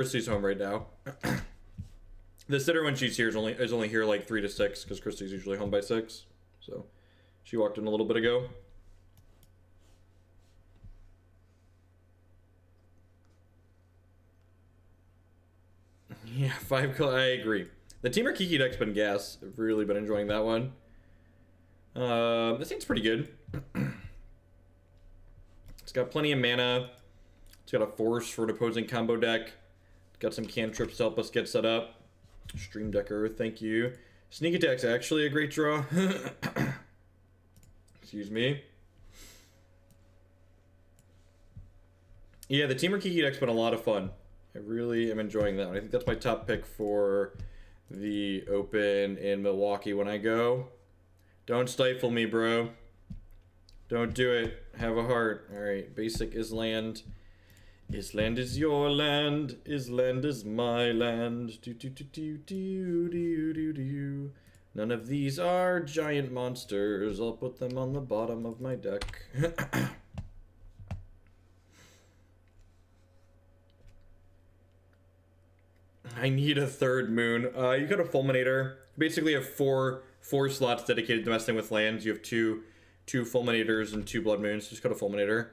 Christy's home right now. The sitter when she's here is only here like 3 to 6 because Christy's usually home by 6. So she walked in a little bit ago. Yeah, 5 color. I agree. The Teamer Kiki deck's been gas. I've really been enjoying that one. This thing's pretty good. It's got plenty of mana. It's got a force for an opposing combo deck. It's got some cantrips to help us get set up. Stream Decker, thank you. Sneak Attack's actually a great draw. Excuse me. Yeah, the Teamer Kiki deck's been a lot of fun. I really am enjoying that one. I think that's my top pick for the Open in Milwaukee when I go. Don't stifle me, bro. Don't do it. Have a heart. Alright, basic is land. Is land is your land. Is land is my land. Do do do do do do do do. None of these are giant monsters. I'll put them on the bottom of my deck. I need a third moon. You got a Fulminator. Basically have four slots dedicated to messing with lands. You have two Fulminators and 2 Blood Moons. Just got a Fulminator.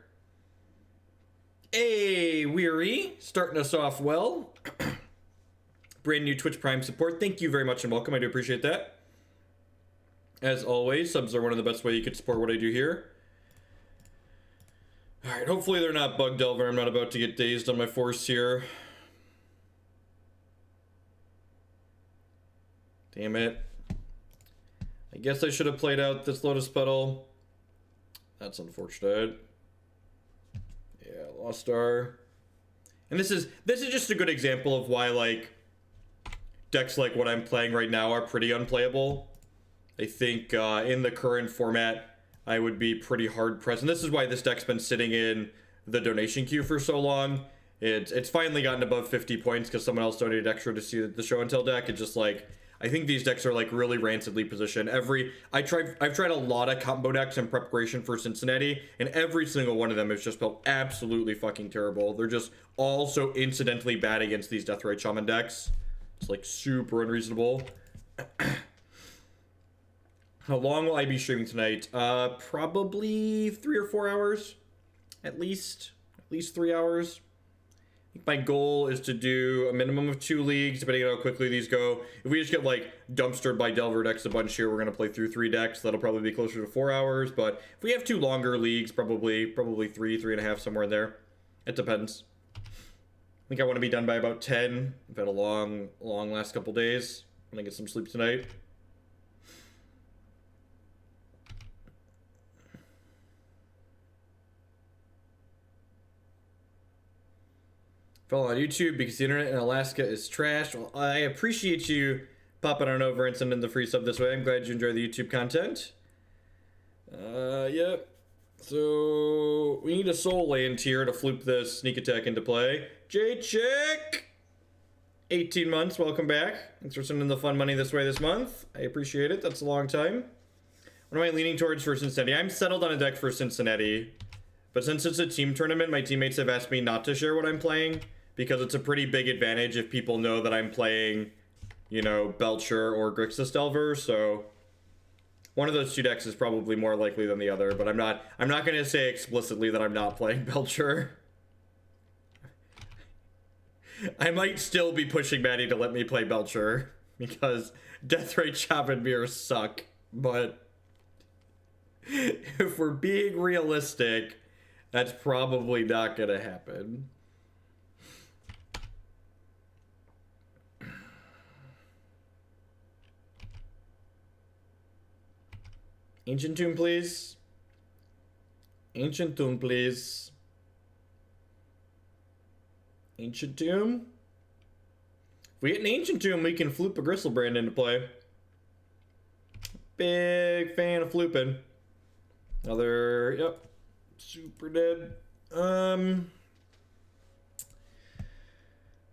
Hey, Weary. Starting us off well. Brand new Twitch Prime support. Thank you very much and welcome. I do appreciate that. As always, subs are one of the best ways you can support what I do here. Alright, hopefully they're not Bug Delver. I'm not about to get dazed on my force here. Damn it. I guess I should have played out this Lotus Petal. That's unfortunate. Yeah, Lost Star. And this is just a good example of why, like, decks like what I'm playing right now are pretty unplayable. I think in the current format, I would be pretty hard pressed. And this is why this deck's been sitting in the donation queue for so long. It's finally gotten above 50 points because someone else donated extra to see the show and tell deck. It's just like, I think these decks are like really rancidly positioned. I've tried a lot of combo decks in preparation for Cincinnati, and every single one of them has just felt absolutely fucking terrible. They're just all so incidentally bad against these Deathrite Shaman decks. It's like super unreasonable. How long will I be streaming tonight? Probably 3 or 4 hours, at least 3 hours. I think my goal is to do a minimum of 2 leagues, depending on how quickly these go. If we just get like dumpstered by Delver decks a bunch here, we're gonna play through 3 decks. That'll probably be closer to 4 hours. But if we have 2 longer leagues, probably 3.5, somewhere in there. It depends. I think I want to be done by about 10. I've had a long last couple days. I'm gonna get some sleep tonight. Follow on YouTube because the internet in Alaska is trash. Well, I appreciate you popping on over and sending the free sub this way. I'm glad you enjoy the YouTube content. Yep. So we need a soul land here to floop this sneak attack into play. J-Chick! 18 months, welcome back. Thanks for sending the fun money this way this month. I appreciate it. That's a long time. What am I leaning towards for Cincinnati? I'm settled on a deck for Cincinnati. But since it's a team tournament, my teammates have asked me not to share what I'm playing, because it's a pretty big advantage if people know that I'm playing, you know, Belcher or Grixis Delver. So one of those 2 decks is probably more likely than the other, but I'm not going to say explicitly that I'm not playing Belcher. I might still be pushing Maddie to let me play Belcher, because Deathrite Shaman mirrors suck. But if we're being realistic, that's probably not going to happen. Ancient Tomb, please. Ancient Tomb, please. Ancient Tomb. If we get an Ancient Tomb, we can floop a Griselbrand into play. Big fan of flooping. Another, yep. Super dead.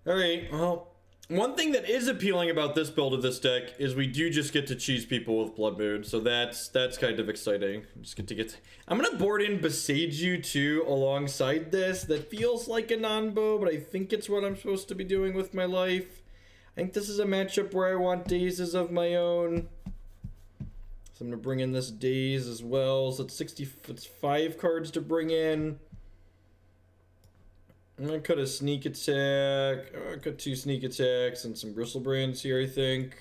Alright, well, One thing that is appealing about this build of this deck is we do just get to cheese people with Blood Moon, so that's kind of exciting. Just get to... I'm gonna board in Boseiju too alongside this. That feels like a non-bow, but I think it's what I'm supposed to be doing with my life. I think this is a matchup where I want Dazes of my own. So I'm gonna bring in this Daze as well. So it's 5 cards to bring in. I'm gonna cut a sneak attack. Cut 2 sneak attacks and some Griselbrands here, I think.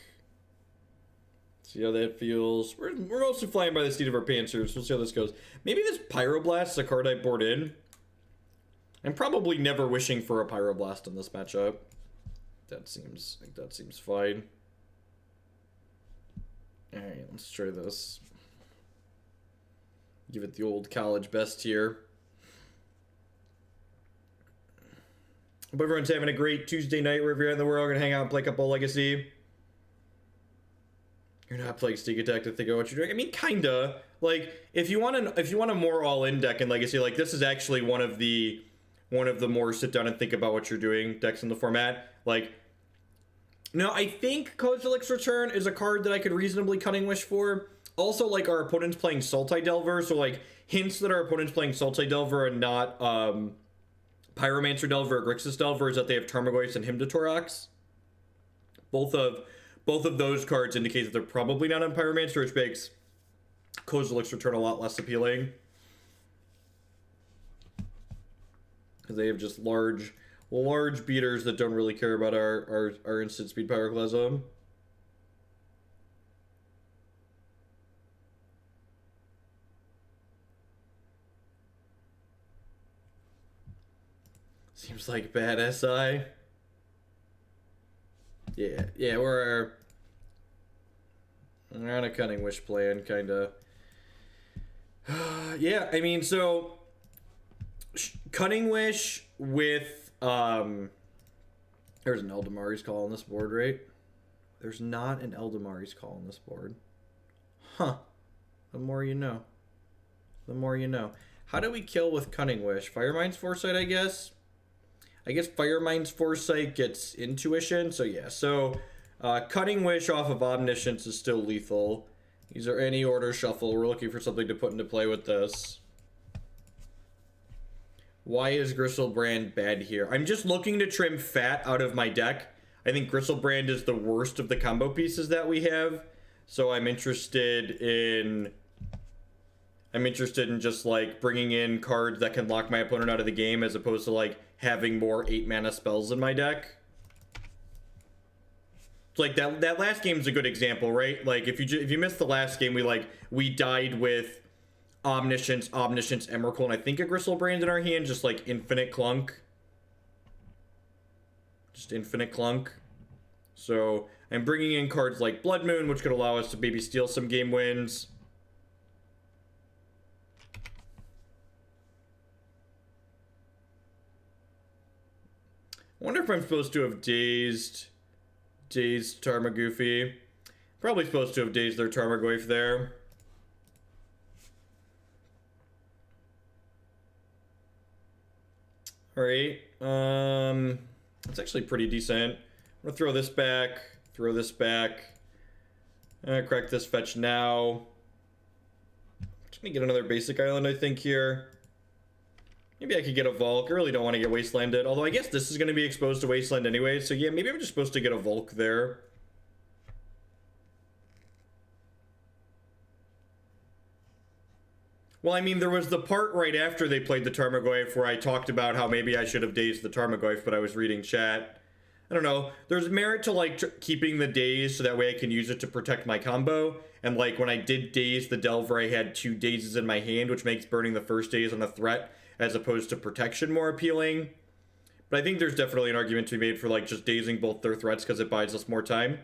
See how that feels. We're mostly flying by the seat of our pants here, so we'll see how this goes. Maybe this Pyroblast is a card I board in. I'm probably never wishing for a Pyroblast in this matchup. I think that seems fine. Alright, let's try this. Give it the old college best here. Hope everyone's having a great Tuesday night wherever you're in the world. We're gonna hang out and play a couple Legacy. You're not playing Sneak Attack to think of what you're doing. I mean, kinda. Like, if you want a more all-in deck in Legacy, like this is actually one of the more sit down and think about what you're doing decks in the format. Like, no, I think Kozilek's Return is a card that I could reasonably Cunning Wish for. Also, like, our opponent's playing Sultai Delver, so like hints that our opponent's playing Sultai Delver and not Pyromancer Delver or Grixis Delver is that they have Tarmogoyfs and Hymn to Torox. Both of those cards indicate that they're probably not on Pyromancer, which makes Kozilek's Return a lot less appealing. Because they have just large beaters that don't really care about our instant speed Pyroclasm. Seems like bad SI. Yeah, we're on a Cunning Wish plan, kinda. Yeah, I mean, so Cunning Wish with there's an Eldamari's Call on this board, right? There's not an Eldamari's Call on this board. Huh. The more you know. The more you know. How do we kill with Cunning Wish? Firemind's Foresight, I guess? I guess Firemind's Foresight gets Intuition, so yeah. So, Cunning Wish off of Omniscience is still lethal. These are any order shuffle. We're looking for something to put into play with this. Why is Griselbrand bad here? I'm just looking to trim fat out of my deck. I think Griselbrand is the worst of the combo pieces that we have. So I'm interested in just like bringing in cards that can lock my opponent out of the game as opposed to like having more 8 mana spells in my deck. It's like that last game is a good example, right? Like if you missed the last game, we died with Omniscience, Emrakul, and I think a Griselbrand in our hand, just like infinite clunk. Just infinite clunk. So I'm bringing in cards like Blood Moon, which could allow us to maybe steal some game wins. I wonder if I'm supposed to have dazed Tarmogoyf. Probably supposed to have dazed their Tarmogoyf there. Alright, it's actually pretty decent. I'm gonna throw this back, crack this fetch now. Just gonna get another basic island, I think, here. Maybe I could get a Volk. I really don't want to get Wastelanded, although I guess this is gonna be exposed to Wasteland anyway, so yeah, maybe I'm just supposed to get a Volk there. Well, I mean, there was the part right after they played the Tarmogoyf where I talked about how maybe I should have dazed the Tarmogoyf, but I was reading chat. I don't know. There's merit to, like, keeping the Daze so that way I can use it to protect my combo. And, like, when I did daze the Delver, I had 2 Dazes in my hand, which makes burning the first Daze on a threat as opposed to protection more appealing. But I think there's definitely an argument to be made for, like, just dazing both their threats because it buys us more time.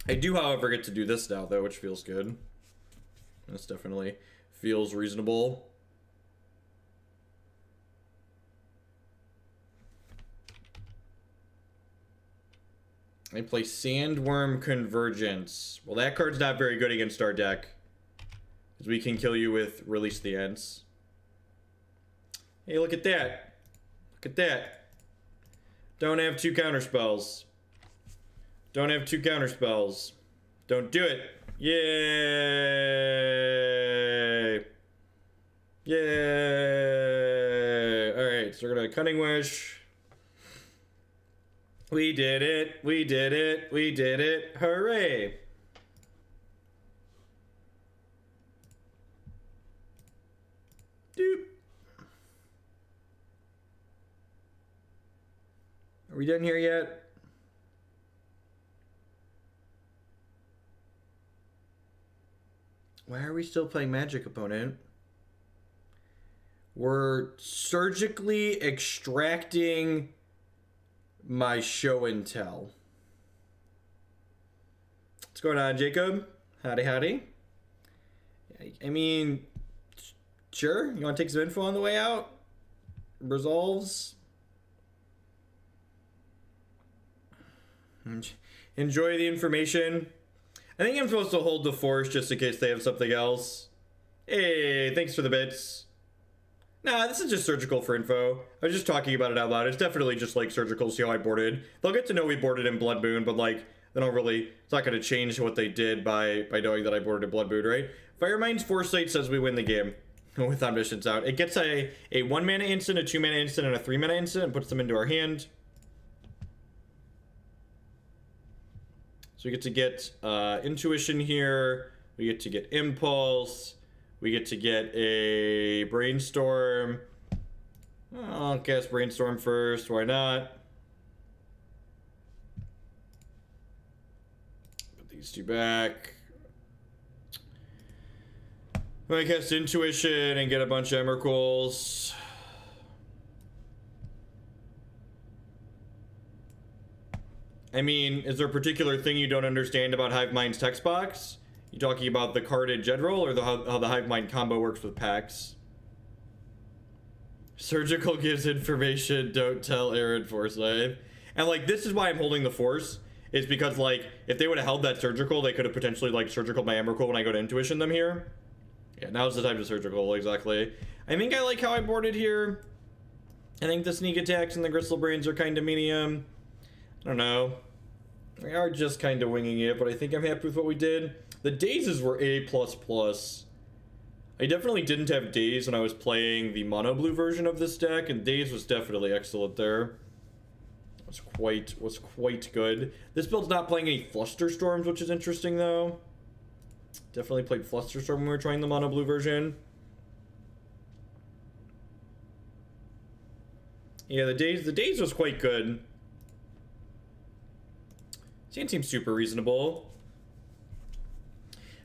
I do, however, get to do this now, though, which feels good. This definitely feels reasonable. I play Sandworm Convergence. Well, that card's not very good against our deck, because we can kill you with Release the Ents. Hey, look at that. Look at that. Don't have 2 counter spells. Don't have 2 counter spells. Don't do it. Yay! Yay! Alright, so we're gonna Cunning Wish. We did it! We did it! We did it! Hooray! Doop. Are we done here yet? Why are we still playing Magic, opponent? We're surgically extracting my show and tell. What's going on, Jacob? Howdy, howdy. I mean, sure. You want to take some info on the way out? Resolves. Enjoy the information. I think I'm supposed to hold the force just in case they have something else. Hey, thanks for the bits. Nah, this is just surgical for info. I was just talking about it out loud. It's definitely just like surgical, see how I boarded. They'll get to know we boarded in Blood Moon, but like, they don't really, it's not going to change what they did by knowing that I boarded in Blood Moon, right? Firemind's Foresight says we win the game with Omniscience out. It gets a 1 mana instant, a 2 mana instant, and a 3 mana instant, and puts them into our hand. So we get to get Intuition here. We get to get Impulse. We get to get a Brainstorm. I'll cast Brainstorm first. Why not? Put these 2 back. I cast Intuition and get a bunch of Emrakuls. I mean, is there a particular thing you don't understand about Hive Mind's text box? You talking about the card in general, or how the Hive Mind combo works with packs? Surgical gives information, don't tell Aaron Foresight. And like, this is why I'm holding the force, is because like, if they would have held that surgical, they could have potentially like surgical my Emrakul when I go to Intuition them here. Yeah, now's the time to surgical, exactly. I think I like how I boarded here. I think the sneak attacks and the Griselbrands are kind of medium. I don't know. We are just kind of winging it, but I think I'm happy with what we did. The Dazes were A++. I definitely didn't have Daze when I was playing the mono blue version of this deck, and Daze was definitely excellent there. Was quite good. This build's not playing any Flusterstorms, which is interesting though. Definitely played Flusterstorm when we were trying the mono blue version. Yeah, the Daze was quite good. Sand seems super reasonable.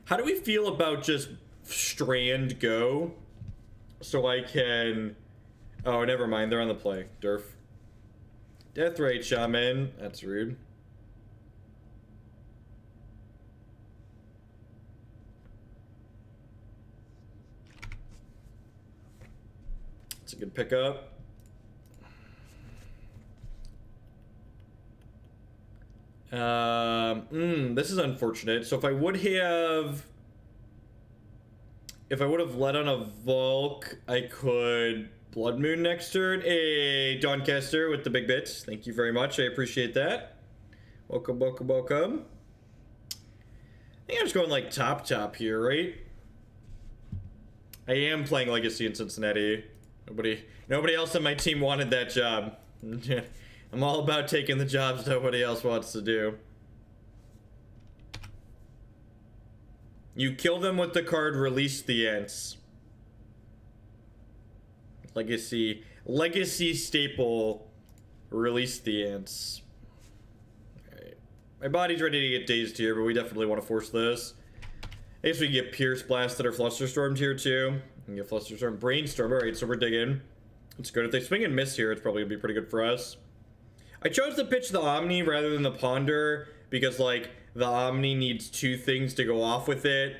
How do we feel about just Strand go? So I can... Oh, never mind. They're on the play. Derf. Deathrite Shaman. That's rude. It's a good pickup. This is unfortunate. So if I would have led on a Volk, I could Blood Moon next turn. Hey, Dawncaster with the big bits. Thank you very much. I appreciate that. Welcome, welcome, welcome. I think I'm just going like top here, right? I am playing Legacy in Cincinnati. Nobody else on my team wanted that job. I'm all about taking the jobs nobody else wants to do. You kill them with the card, release the Ants. Legacy staple, release the Ants. Alright. My body's ready to get dazed here, but we definitely want to force this. I guess we can get Pierce Blasted or Flusterstormed here too. We can get Flusterstorm, Brainstorm. Alright, so we're digging. It's good. If they swing and miss here, it's probably gonna be pretty good for us. I chose to pitch the Omni rather than the Ponder because, like, the Omni needs 2 things to go off with it.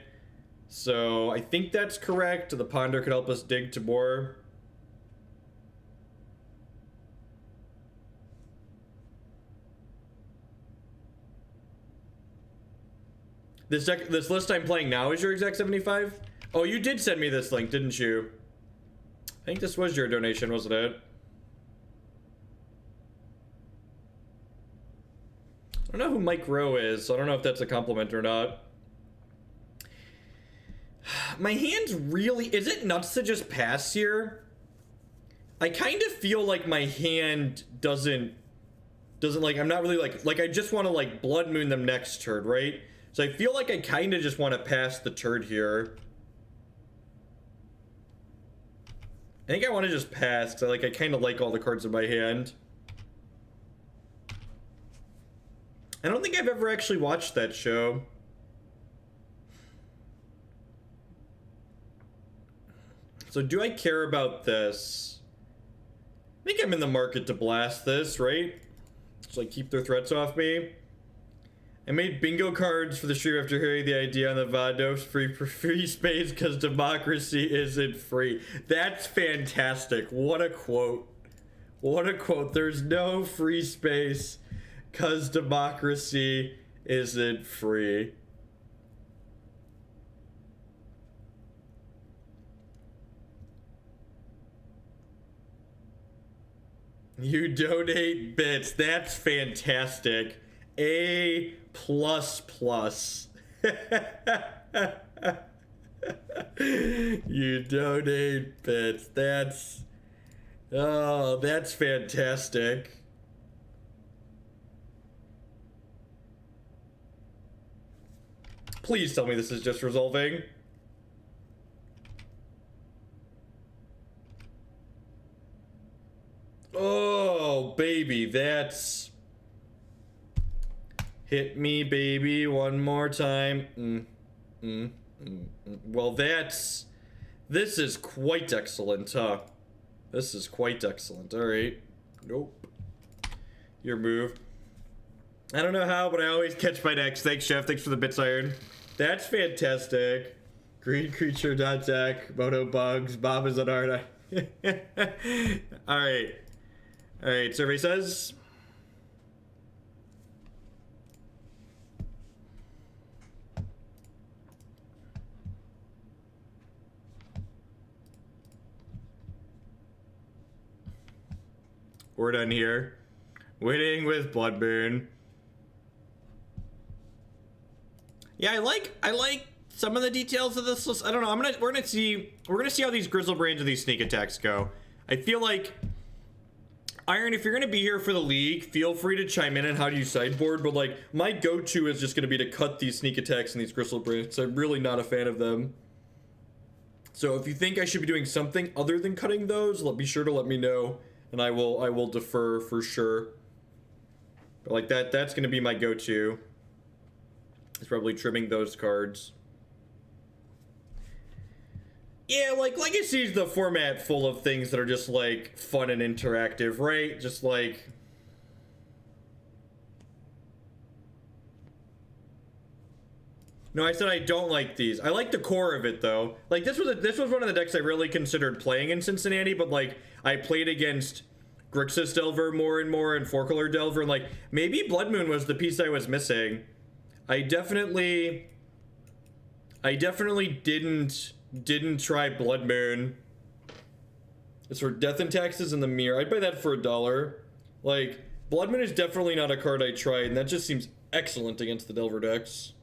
So, I think that's correct. The Ponder could help us dig to more. This list I'm playing now is your exact 75? Oh, you did send me this link, didn't you? I think this was your donation, wasn't it? I don't know who Mike Rowe is, so I don't know if that's a compliment or not. My hand's really... Is it nuts to just pass here? I kind of feel like my hand doesn't like... I'm not really like I just want to like Blood Moon them next turn, right? So I feel like I kind of just want to pass the turn here. I think I want to just pass, because I kind of like all the cards in my hand. I don't think I've ever actually watched that show. So do I care about this? I think I'm in the market to blast this, right? Just like keep their threats off me. I made bingo cards for the stream after hearing the idea on the Vados free space because democracy isn't free. That's fantastic. What a quote. What a quote. There's no free space because democracy isn't free. You donate bits. That's fantastic. A++. You donate bits. That's... Oh, that's fantastic. Please tell me this is just resolving. Oh, baby, that's... Hit me, baby, one more time. Well, that's... This is quite excellent, huh? This is quite excellent. Alright. Nope. Your move. I don't know how, but I always catch my decks. Thanks, Chef. Thanks for the bits iron. That's fantastic. Green creature, dot deck. Moto bugs. Bob is an art. Alright. Alright, survey says... We're done here. Winning with Blood Moon. Yeah, I like some of the details of this list. I don't know. We're gonna see how these Griselbrand and these sneak attacks go. I feel like Iron, if you're gonna be here for the league, feel free to chime in on how do you sideboard, but like my go-to is just gonna be to cut these sneak attacks and these Griselbrands. I'm really not a fan of them. So if you think I should be doing something other than cutting those, be sure to let me know. And I will defer for sure. But like that's gonna be my go-to. It's probably trimming those cards. Yeah, like Legacy is the format full of things that are just like fun and interactive, right? Just like no, I said I don't like these. I like the core of it though. Like this was one of the decks I really considered playing in Cincinnati, but like I played against Grixis Delver more and more and Forkyl Delver, and like maybe Blood Moon was the piece I was missing. I definitely didn't try Blood Moon. It's for Death and Taxes in the Mirror. I'd buy that for $1. Like Blood Moon is definitely not a card I tried, and that just seems excellent against the Delver decks.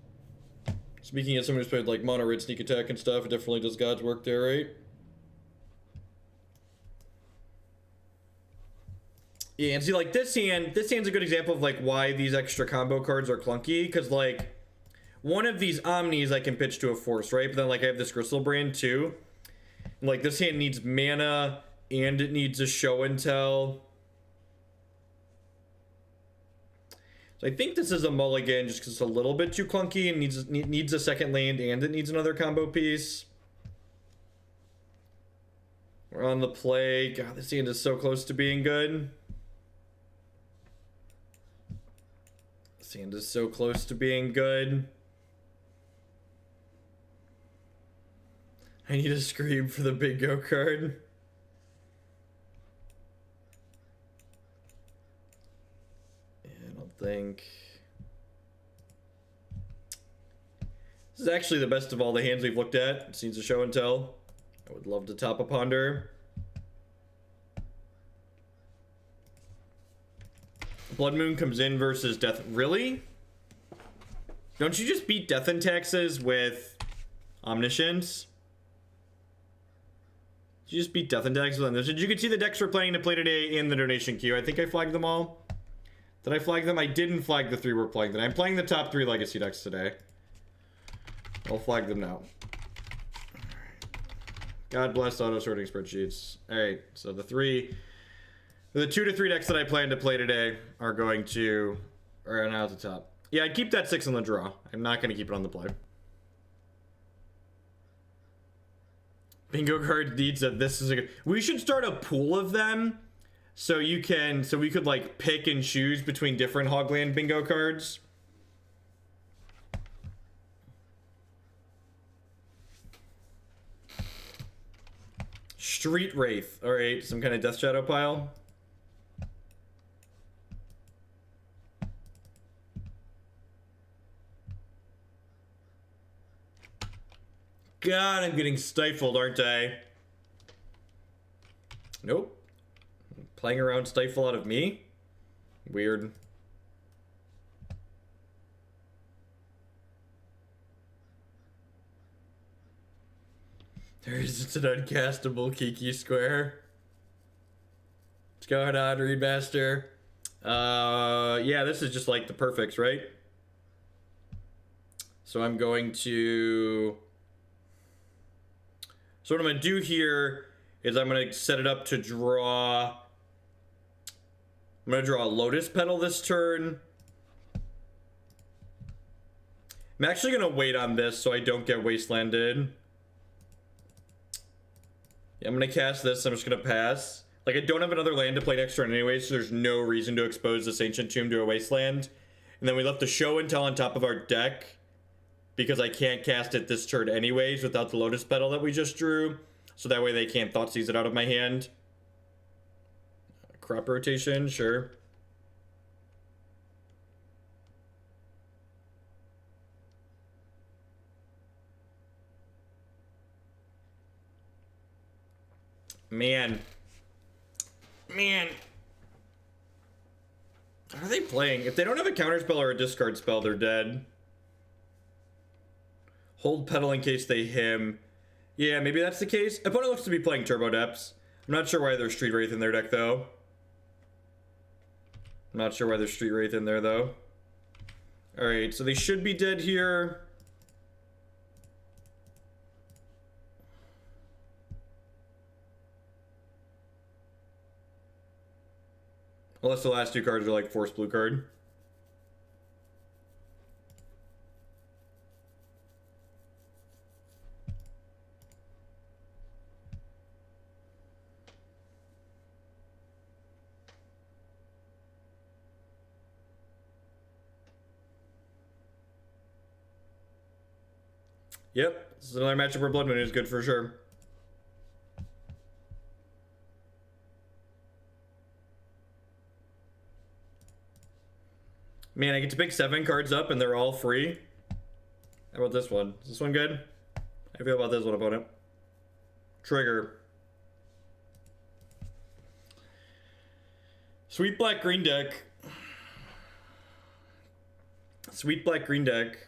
Speaking as someone who's played like Mono Red Sneak Attack and stuff, it definitely does God's work there, right? Yeah, and see, like this hand's a good example of like why these extra combo cards are clunky, because like one of these Omnis I can pitch to a Force, right? But then like I have this Griselbrand too. And, like this hand needs mana and it needs a show and tell. So I think this is a mulligan just because it's a little bit too clunky and needs a second land and it needs another combo piece. We're on the play. God, this hand is so close to being good. This hand is so close to being good. I need a scream for the big go card. Yeah, I don't think... This is actually the best of all the hands we've looked at. It needs a show and tell. I would love to top a ponder. Blood Moon comes in versus Death. Really? Don't you just beat Death and Taxes with Omniscience? You just beat Death and Taxes with Omniscience. You can see the decks we're planning to play today in the donation queue. I think I flagged them all. Did I flag them? I didn't flag the 3 we're playing today. I'm playing the top 3 Legacy decks today. I'll flag them now. God bless auto sorting spreadsheets. Alright, so the 2 to 3 decks that I plan to play today are going to... are now at the top. Yeah, I'd keep that 6 on the draw. I'm not going to keep it on the play. Bingo card needs a... This is a good... We should start a pool of them. So you can... So we could, like, pick and choose between different Hogland bingo cards. Street Wraith. Alright, some kind of Death Shadow pile. God, I'm getting stifled, aren't I? Nope. Playing around stifle out of me? Weird. There's an uncastable Kiki Square. What's going on, Readmaster? Yeah, this is just like the perfects, right? So I'm going to... So what I'm going to do here is I'm going to set it up to draw... I'm going to draw a Lotus Petal this turn. I'm actually going to wait on this so I don't get wastelanded. Yeah, I'm going to cast this. I'm just going to pass. Like, I don't have another land to play next turn anyway, so there's no reason to expose this Ancient Tomb to a wasteland. And then we left the Show and Tell on top of our deck, because I can't cast it this turn anyways without the Lotus Petal that we just drew. So that way they can't Thoughtseize it out of my hand. Crop rotation, sure. Man. What are they playing? If they don't have a counterspell or a discard spell, they're dead. Hold Petal in case they him. Yeah, maybe that's the case. Opponent looks to be playing Turbo Depths. I'm not sure why there's Street Wraith in their deck, though. I'm not sure why there's Street Wraith in there, though. Alright, so they should be dead here. Unless the last 2 cards are like Force Blue card. Yep, this is another matchup where Blood Moon is good for sure. Man, I get to pick 7 cards up and they're all free. How about this one? Is this one good? How do you feel about this one, opponent? Trigger. Sweet black green deck. Sweet black green deck.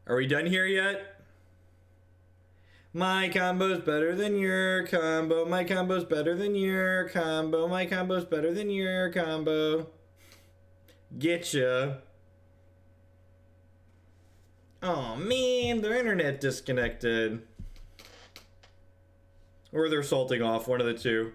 Are we done here yet? My combo's better than your combo. My combo's better than your combo. My combo's better than your combo. Getcha. Oh man, their internet disconnected. Or they're salting off, one of the two.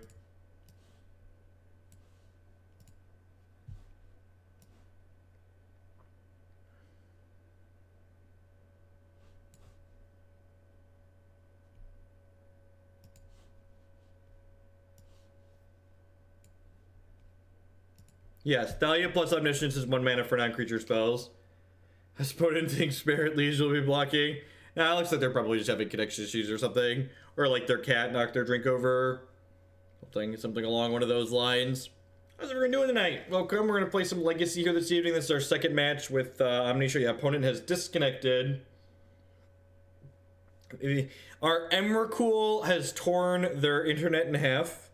Yes, Thalia plus Omniscience is 1 mana for non-creature spells. As opponent thinks Spirit Leash will be blocking. Nah, it looks like they're probably just having connection issues or something. Or like their cat knocked their drink over. Something along one of those lines. How's everyone doing tonight? Welcome. We're going to play some Legacy here this evening. This is our second match with Omniscience. Yeah, opponent has disconnected. Our Emrakul has torn their internet in half.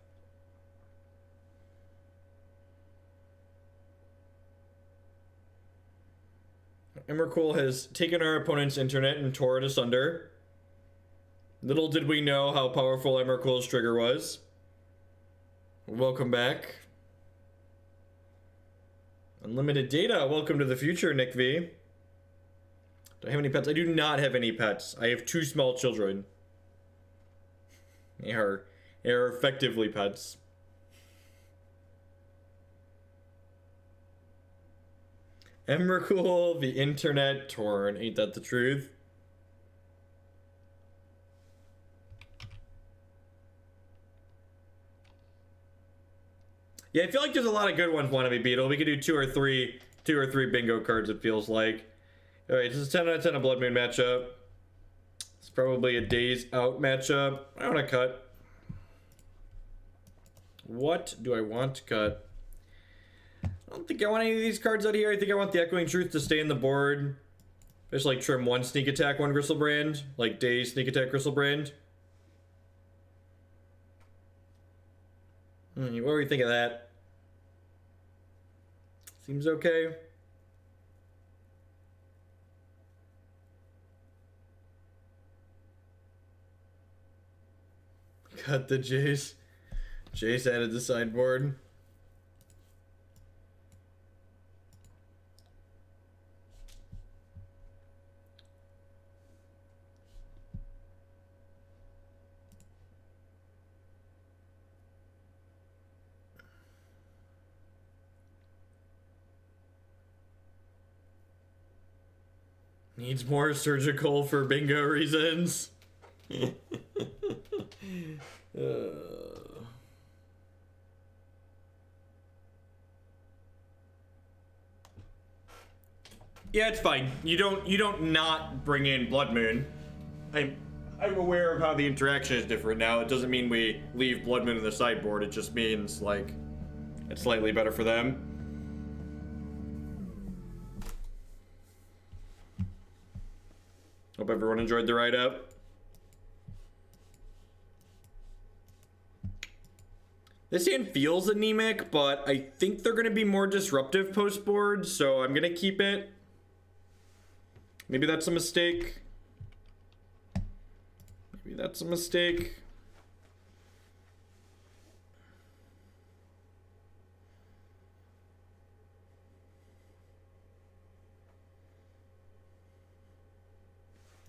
Emrakul has taken our opponent's internet and tore it asunder. Little did we know how powerful Emrakul's trigger was. Welcome back. Unlimited data. Welcome to the future, Nick V. Do I have any pets? I do not have any pets. I have 2 small children. They are effectively pets. Emrakul, the internet torn. Ain't that the truth? Yeah, I feel like there's a lot of good ones, Wannabe Beetle. We could do two or three bingo cards, it feels like. Alright, this is 10 out of 10 a Blood Moon matchup. It's probably a Daze out matchup. I want to cut. What do I want to cut? I don't think I want any of these cards out here. I think I want the Echoing Truth to stay in the board. Just like trim 1 Sneak Attack, 1 Griselbrand. Like Daze, Sneak Attack, Griselbrand. What do you think of that? Seems okay. Got the Jace. Jace added the sideboard. Needs more surgical for bingo reasons. Yeah, it's fine. You don't not bring in Blood Moon. I'm aware of how the interaction is different now. It doesn't mean we leave Blood Moon in the sideboard. It just means like it's slightly better for them. Hope everyone enjoyed the write-up. This hand feels anemic, but I think they're going to be more disruptive post-board, so I'm going to keep it. Maybe that's a mistake. Maybe that's a mistake.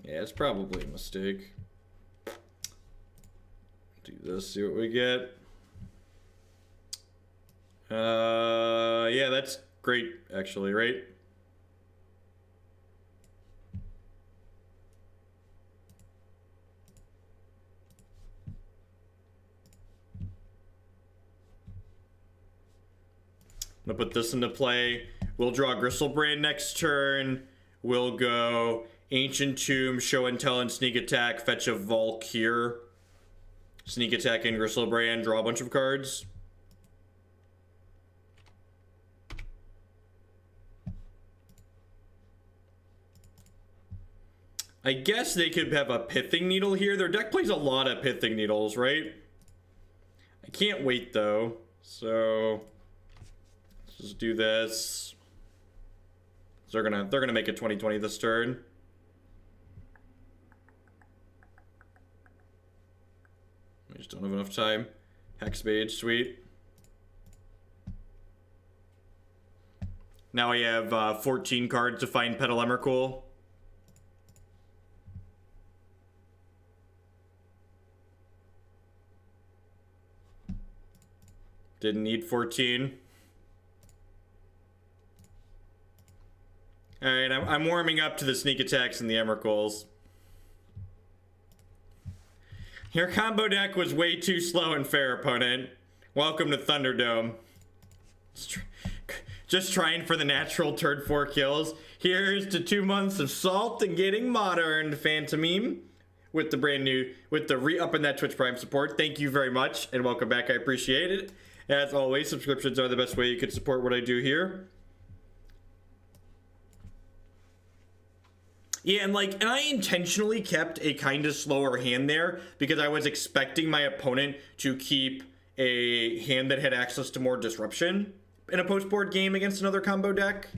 Yeah, it's probably a mistake. Do this, see what we get. Yeah, that's great, actually, right? I'm gonna put this into play. We'll draw Griselbrand next turn. We'll go Ancient Tomb, Show and Tell, and Sneak Attack. Fetch a Volk here. Sneak Attack and Griselbrand. Draw a bunch of cards. I guess they could have a Pithing Needle here. Their deck plays a lot of Pithing Needles, right? I can't wait, though. So let's just do this. So they're gonna make it 2020 this turn. We just don't have enough time. Hexmage, sweet. Now we have 14 cards to find Petal Emrakul. Didn't need 14. Alright, I'm warming up to the sneak attacks and the Emrakuls. Your combo deck was way too slow and fair, opponent. Welcome to Thunderdome. Just trying for the natural turn 4 kills. Here's to 2 months of salt and getting modern, Phantomeme. With the re-upping that Twitch Prime support. Thank you very much, and welcome back. I appreciate it. As always, subscriptions are the best way you could support what I do here. Yeah, and I intentionally kept a kind of slower hand there because I was expecting my opponent to keep a hand that had access to more disruption in a post-board game against another combo deck.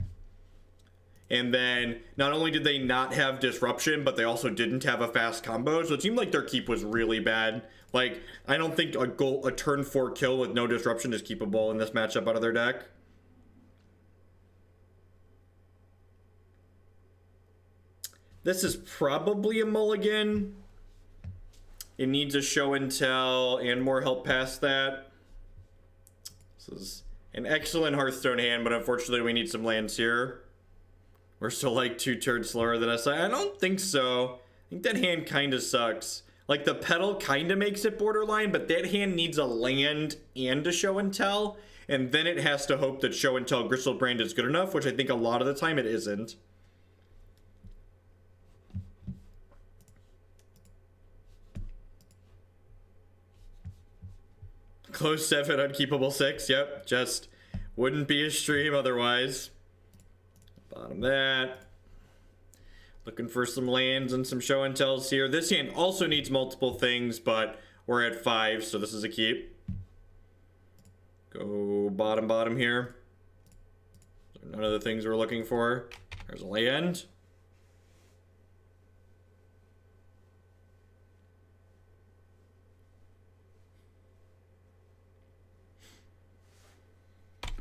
And then not only did they not have disruption, but they also didn't have a fast combo, so it seemed like their keep was really bad. Like, I don't think a turn 4 kill with no disruption is keepable in this matchup out of their deck. This is probably a mulligan. It needs a show and tell and more help past that. This is an excellent Hearthstone hand, but unfortunately we need some lands here. We're still like 2 turns slower than us. I don't think so. I think that hand kind of sucks. Like, the Petal kind of makes it borderline, but that hand needs a land and a show and tell. And then it has to hope that show and tell Griselbrand is good enough, which I think a lot of the time it isn't. Close 7, unkeepable 6. Yep, just wouldn't be a stream otherwise. Bottom that. Looking for some lands and some show and tells here. This hand also needs multiple things, but we're at 5, so this is a keep. Go bottom here. None of the things we're looking for. There's a land.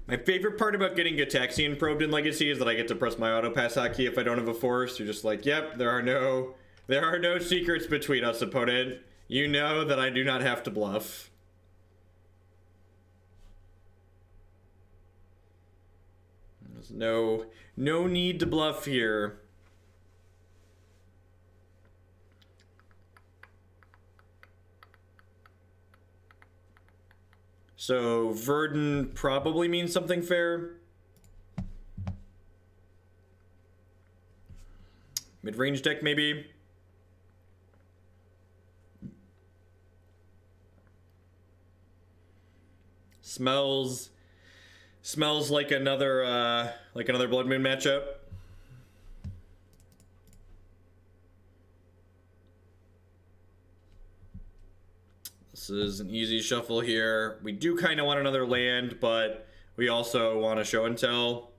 My favorite part about getting Gataxian probed in Legacy is that I get to press my auto pass hotkey if I don't have a force. You're just like, yep, there are no secrets between us, opponent. You know that I do not have to bluff. There's no need to bluff here. So Verdant probably means something fair. Mid-range deck maybe. Smells like another Blood Moon matchup. This is an easy shuffle here. We do kind of want another land, but we also want to show and tell.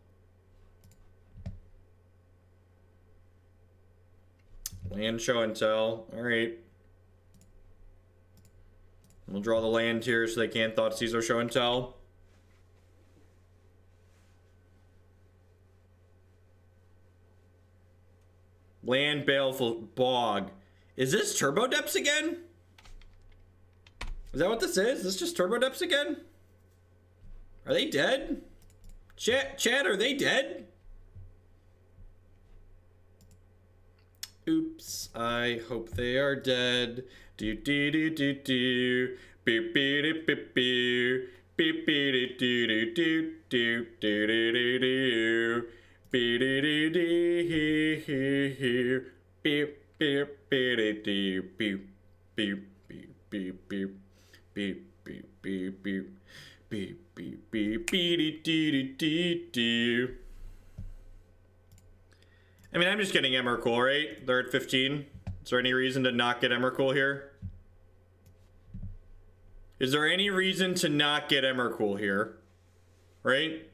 Land, show and tell. All right. We'll draw the land here so they can't Thoughtseize or show and tell. Land, Baleful Bog. Is this Turbo Depths again? Is that what this is? Is this just Turbo Depths again? Are they dead? Chat, are they dead? Oops, I hope they are dead. Do do do do do. Beep beep beep beep. Beep beep do do do do do do do do. Beep do do. Beep beep beep do beep beep beep beep beep. Beep beep beep beep beep beep beep beep dee dee dee. I mean, I'm just getting Emrakul, right? They're at 15. Is there any reason to not get Emrakul here? Is there any reason to not get Emrakul here? Right?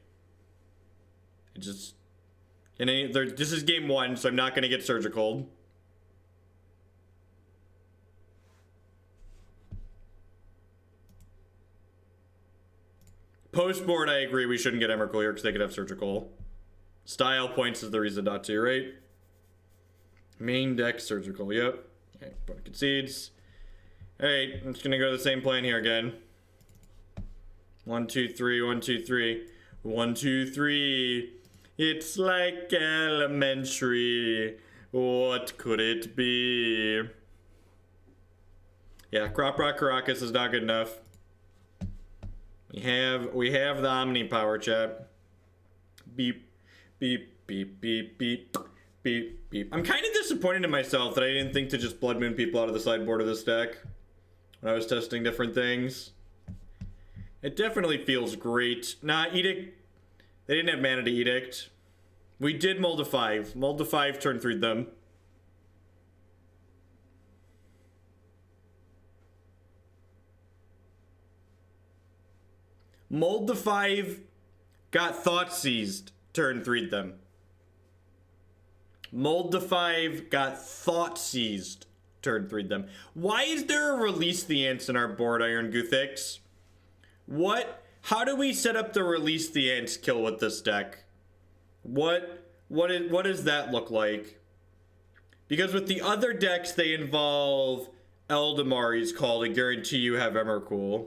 It just... this is game 1, so I'm not going to get Surgical. Post board, I agree we shouldn't get Emrakul here because they could have Surgical. Style points is the reason not to, right? Main deck Surgical, yep. Okay, opponent concedes. Alright, I'm just gonna go to the same plan here again. 1, 2, 3, 1, 2, 3. 1, 2, 3. It's like elementary. What could it be? Yeah, Crop Rock Caracas is not good enough. We have the Omni power, chat. Beep, beep, beep, beep, beep, beep, beep. I'm kind of disappointed in myself that I didn't think to just Blood Moon people out of the sideboard of this deck when I was testing different things. It definitely feels great. Nah, Edict. They didn't have mana to Edict. We did Mold to 5. Mold to 5, turn 3 them. Mold to 5, got Thought Seized, turn 3 them. Mold to 5, got Thought Seized, turn 3 them. Why is there a Release the Ants in our board, Iron Guthix? What? How do we set up the Release the Ants kill with this deck? What does that look like? Because with the other decks, they involve Eldamari's Call to guarantee you have Emrakul.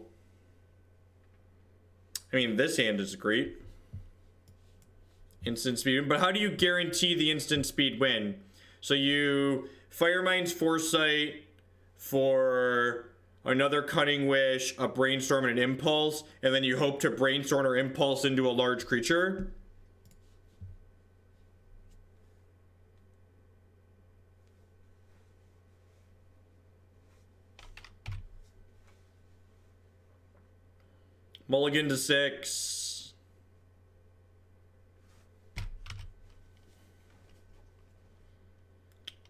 I mean, this hand is great. Instant speed, but how do you guarantee the instant speed win? So you Firemind's Foresight for another Cunning Wish, a Brainstorm, and an Impulse, and then you hope to Brainstorm or Impulse into a large creature? Mulligan to 6.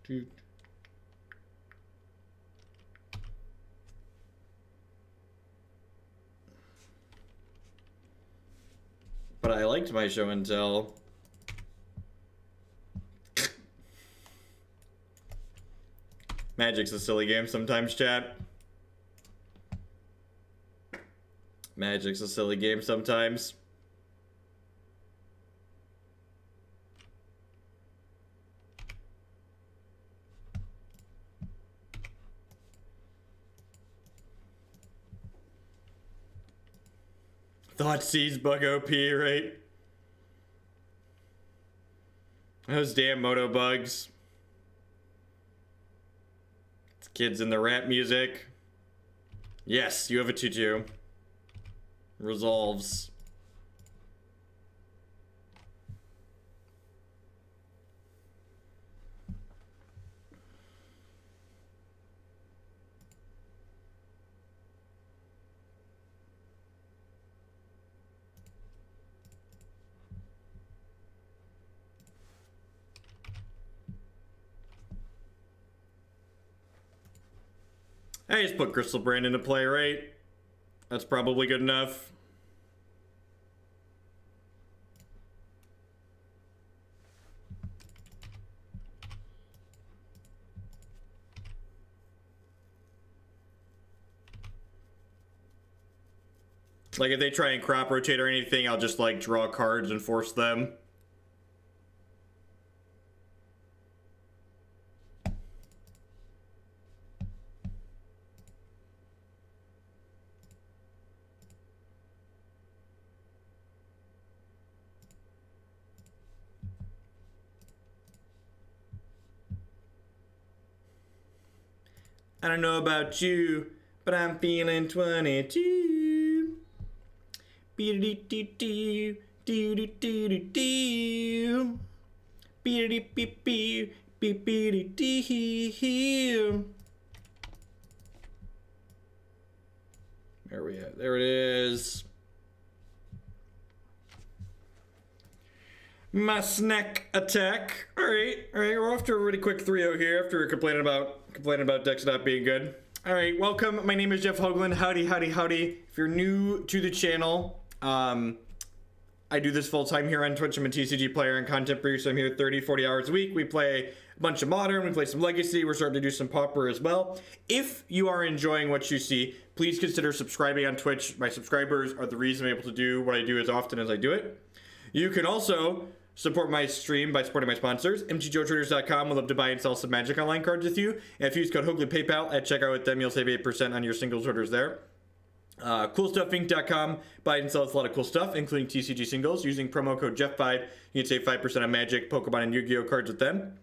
Dude. But I liked my show and tell. Magic's a silly game sometimes, chat. Magic's a silly game sometimes. Thought Seize bug OP, right? Those damn moto bugs. It's kids in the rap music. Yes, you have a 2-2. Resolves. I just put Griselbrand into play, right? That's probably good enough. Like, if they try and crop rotate or anything, I'll just, like, draw cards and force them. I don't know about you, but I'm feeling 22. Be-do-do-do-do, do-do-do-do-do. Be-do-do-do-do, be-be-do-do-do. There we are. There it is. My snack attack. All right. We're off to a really quick 3-0 here after complaining about decks not being good. All right, welcome. My name is Jeff Hoagland. Howdy. If you're new to the channel, I do this full time here on Twitch. I'm a TCG player and content producer. I'm here 30, 40 hours a week. We play a bunch of Modern. We play some Legacy. We're starting to do some Pauper as well. If you are enjoying what you see, please consider subscribing on Twitch. My subscribers are the reason I'm able to do what I do as often as I do it. You can also support my stream by supporting my sponsors. mtgotraders.com will love to buy and sell some Magic Online cards with you. And if you use code Hoagland PayPal at checkout with them, you'll save 8% on your singles orders there. CoolStuffInc.com. Buy and sell a lot of cool stuff, including TCG singles. Using promo code Jeff5, you can save 5% on Magic, Pokemon, and Yu-Gi-Oh cards with them.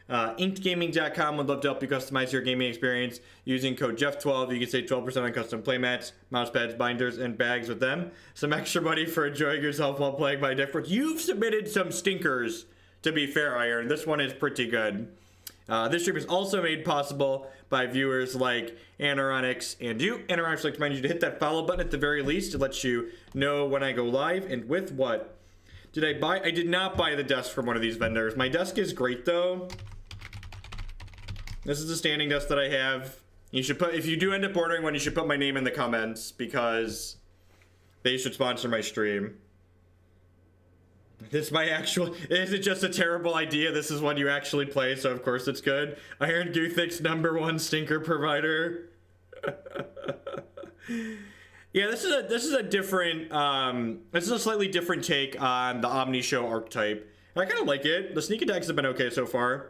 InkedGaming.com would love to help you customize your gaming experience. Using code Jeff12, you can save 12% on custom playmats, mousepads, binders, and bags with them. Some extra money for enjoying yourself while playing my deck. You've submitted some stinkers, to be fair, Iron. This one is pretty good. This stream is also made possible by viewers like Anoronics and you. Anoronics like to remind you to hit that follow button at the very least. It lets you know when I go live. And with what did I buy? I did not buy the desk from one of these vendors. My desk is great though. This is a standing desk that I have. You should put, if you do end up ordering one, you should put my name in the comments because they should sponsor my stream. This is my actual, is it just a terrible idea? This is one you actually play, so of course it's good. Iron Guthix #1 stinker provider. Yeah, this is a different, this is a slightly different take on the Omni show archetype. I kind of like it. The sneak attacks have been okay so far.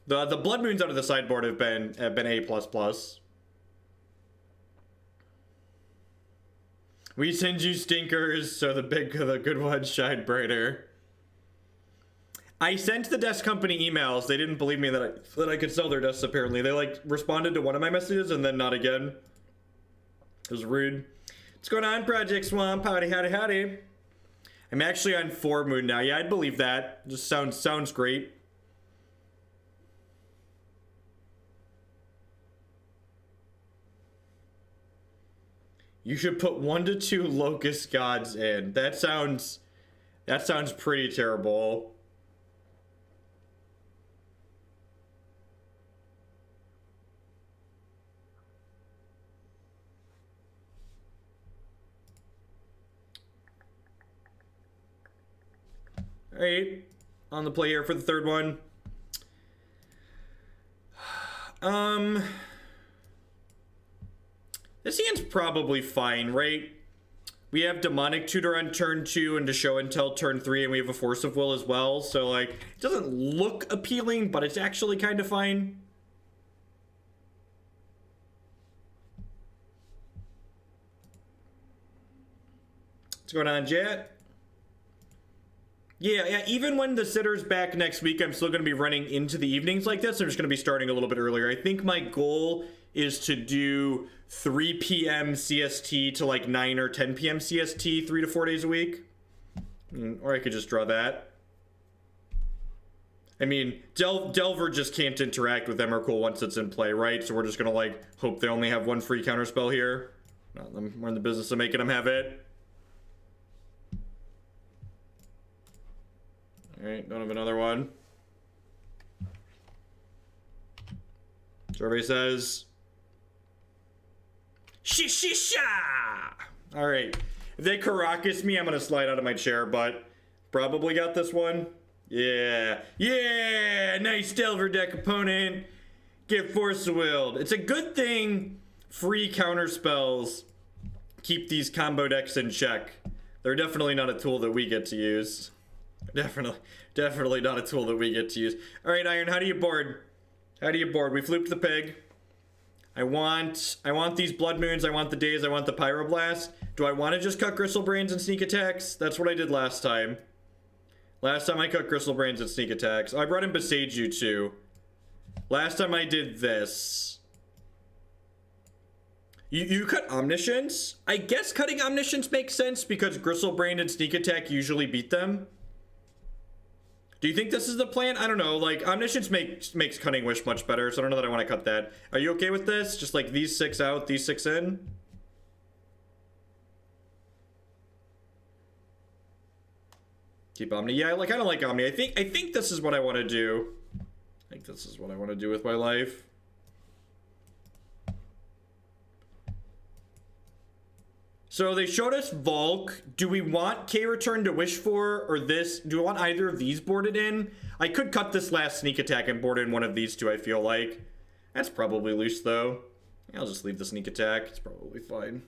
The blood moons out of the sideboard have been A++. We send you stinkers so the good ones shine brighter. I sent the desk company emails. They didn't believe me that I could sell their desks apparently. They like responded to one of my messages and then not again. It was rude. What's going on, Project Swamp? Howdy, howdy, howdy. I'm actually on 4 moon now. Yeah, I'd believe that. Just sounds great. You should put 1 to 2 Locust Gods in. That sounds pretty terrible. Alright, on the play here for the third one. This hand's probably fine, right? We have Demonic Tutor on turn 2 and to show and tell turn 3, and we have a Force of Will as well. So, like, it doesn't look appealing, but it's actually kind of fine. What's going on, Jet? Yeah, even when the sitter's back next week, I'm still going to be running into the evenings like this. I'm just going to be starting a little bit earlier. I think my goal is to do 3 p.m. CST to like 9 or 10 p.m. CST 3 to 4 days a week. Or I could just draw that. I mean, Delver just can't interact with Emrakul once it's in play, right? So we're just going to like hope they only have 1 free counterspell here. We're in the business of making them have it. Alright, don't have another one. Survey says... Shishisha! Alright. If they Caracas me, I'm gonna slide out of my chair, but... Probably got this one. Yeah. Yeah! Nice Delver deck opponent. Get Force Willed. It's a good thing free counter spells keep these combo decks in check. They're definitely not a tool that we get to use. Definitely not a tool that we get to use. All right, Iron, how do you board? How do you board? We flooped the pig. I want these blood moons. I want the Daze. I want the Pyroblast. Do I want to just cut Griselbrands and sneak attacks? That's what I did last time. Last time I cut Griselbrands and sneak attacks. Oh, I brought in Boseiju too. Last time I did this. You cut Omniscience? I guess cutting Omniscience makes sense because Griselbrand and sneak attack usually beat them. Do you think this is the plan? I don't know. Like, Omniscience makes Cunning Wish much better, so I don't know that I want to cut that. Are you okay with this? Just like these 6 out, these 6 in? Keep Omni. Yeah, I kind of like Omni. I think this is what I want to do. I think this is what I want to do with my life. So they showed us Volk. Do we want K-Return to wish for, or this? Do we want either of these boarded in? I could cut this last sneak attack and board in one of these two, I feel like. That's probably loose, though. I'll just leave the sneak attack. It's probably fine.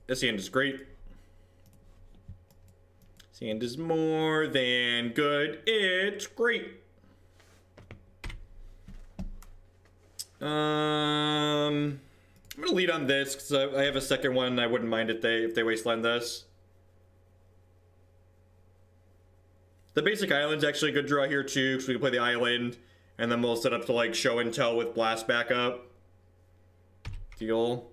This hand is great. This hand is more than good. It's great. I'm gonna lead on this because I have a second one and I wouldn't mind if they wasteland this. The basic island's actually a good draw here too, because we can play the island and then we'll set up to like show and tell with blast backup. Deal.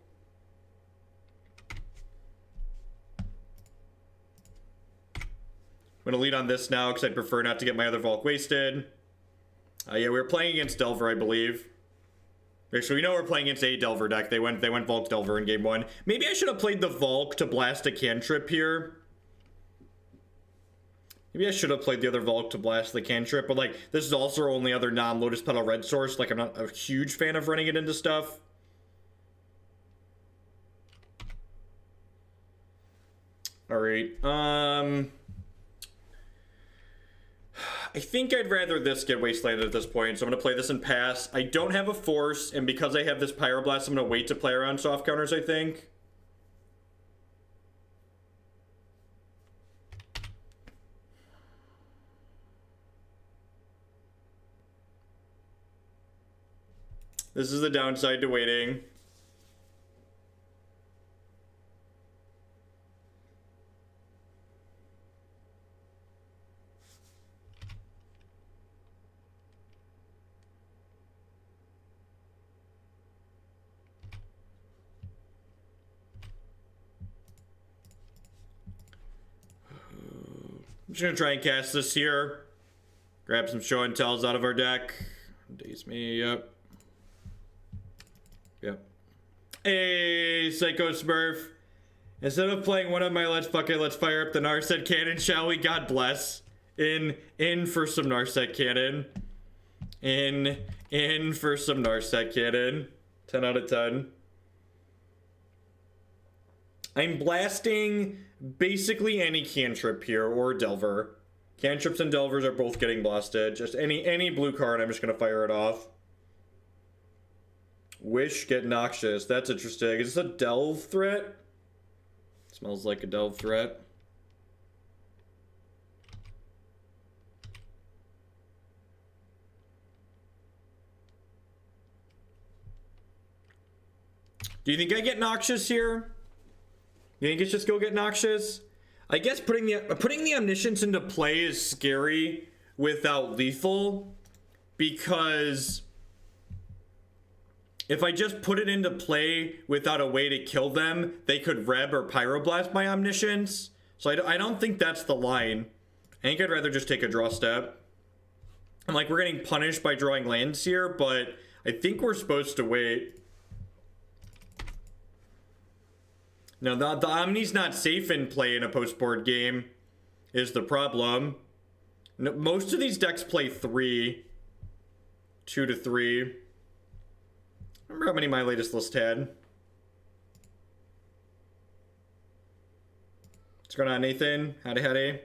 I'm gonna lead on this now because I'd prefer not to get my other Volk wasted. Yeah, we were playing against Delver, I believe. Actually, we know we're playing against a Delver deck. They went Volk Delver in game 1. Maybe I should have played the Volk to blast a cantrip here. Maybe I should have played the other Volk to blast the cantrip, but like, this is also our only other non-Lotus Petal red source. Like, I'm not a huge fan of running it into stuff. Alright, I think I'd rather this get wastelanded at this point, so I'm going to play this and pass. I don't have a force, and because I have this Pyroblast, I'm going to wait to play around soft counters, I think. This is the downside to waiting. I'm just gonna try and cast this here. Grab some show and tells out of our deck. Daze me, yep. Yep. Hey, Psycho Smurf. Instead of playing one of my let's fire up the Narset cannon, shall we? God bless. In for some Narset cannon. In for some Narset cannon. 10 out of 10. I'm blasting basically any cantrip here or Delver. Cantrips and Delvers are both getting blasted. Just any blue card, I'm just gonna fire it off. Wish, get Noxious. That's interesting. Is this a Delve threat? Smells like a Delve threat. Do you think I get Noxious here? You think it's just go get Noxious? I guess putting the Omniscience into play is scary without lethal, because if I just put it into play without a way to kill them, they could Reb or Pyroblast my Omniscience. So I don't think that's the line. I think I'd rather just take a draw step. And like, we're getting punished by drawing lands here, but I think we're supposed to wait. No, the Omni's not safe in play in a post-board game, is the problem. No, most of these decks play 3. 2 to 3. Remember how many my latest list had? What's going on, Nathan? Howdy, howdy.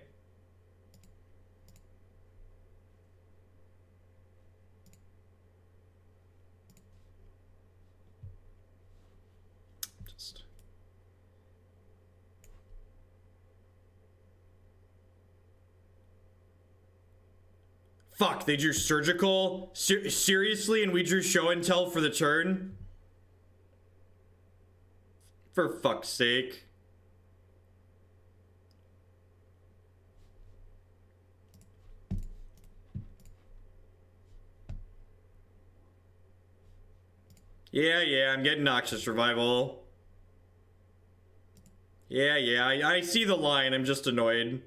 Fuck, they drew Surgical? Seriously? And we drew Show and Tell for the turn? For fuck's sake. Yeah, I'm getting Noxious Revival. Yeah, I see the line, I'm just annoyed.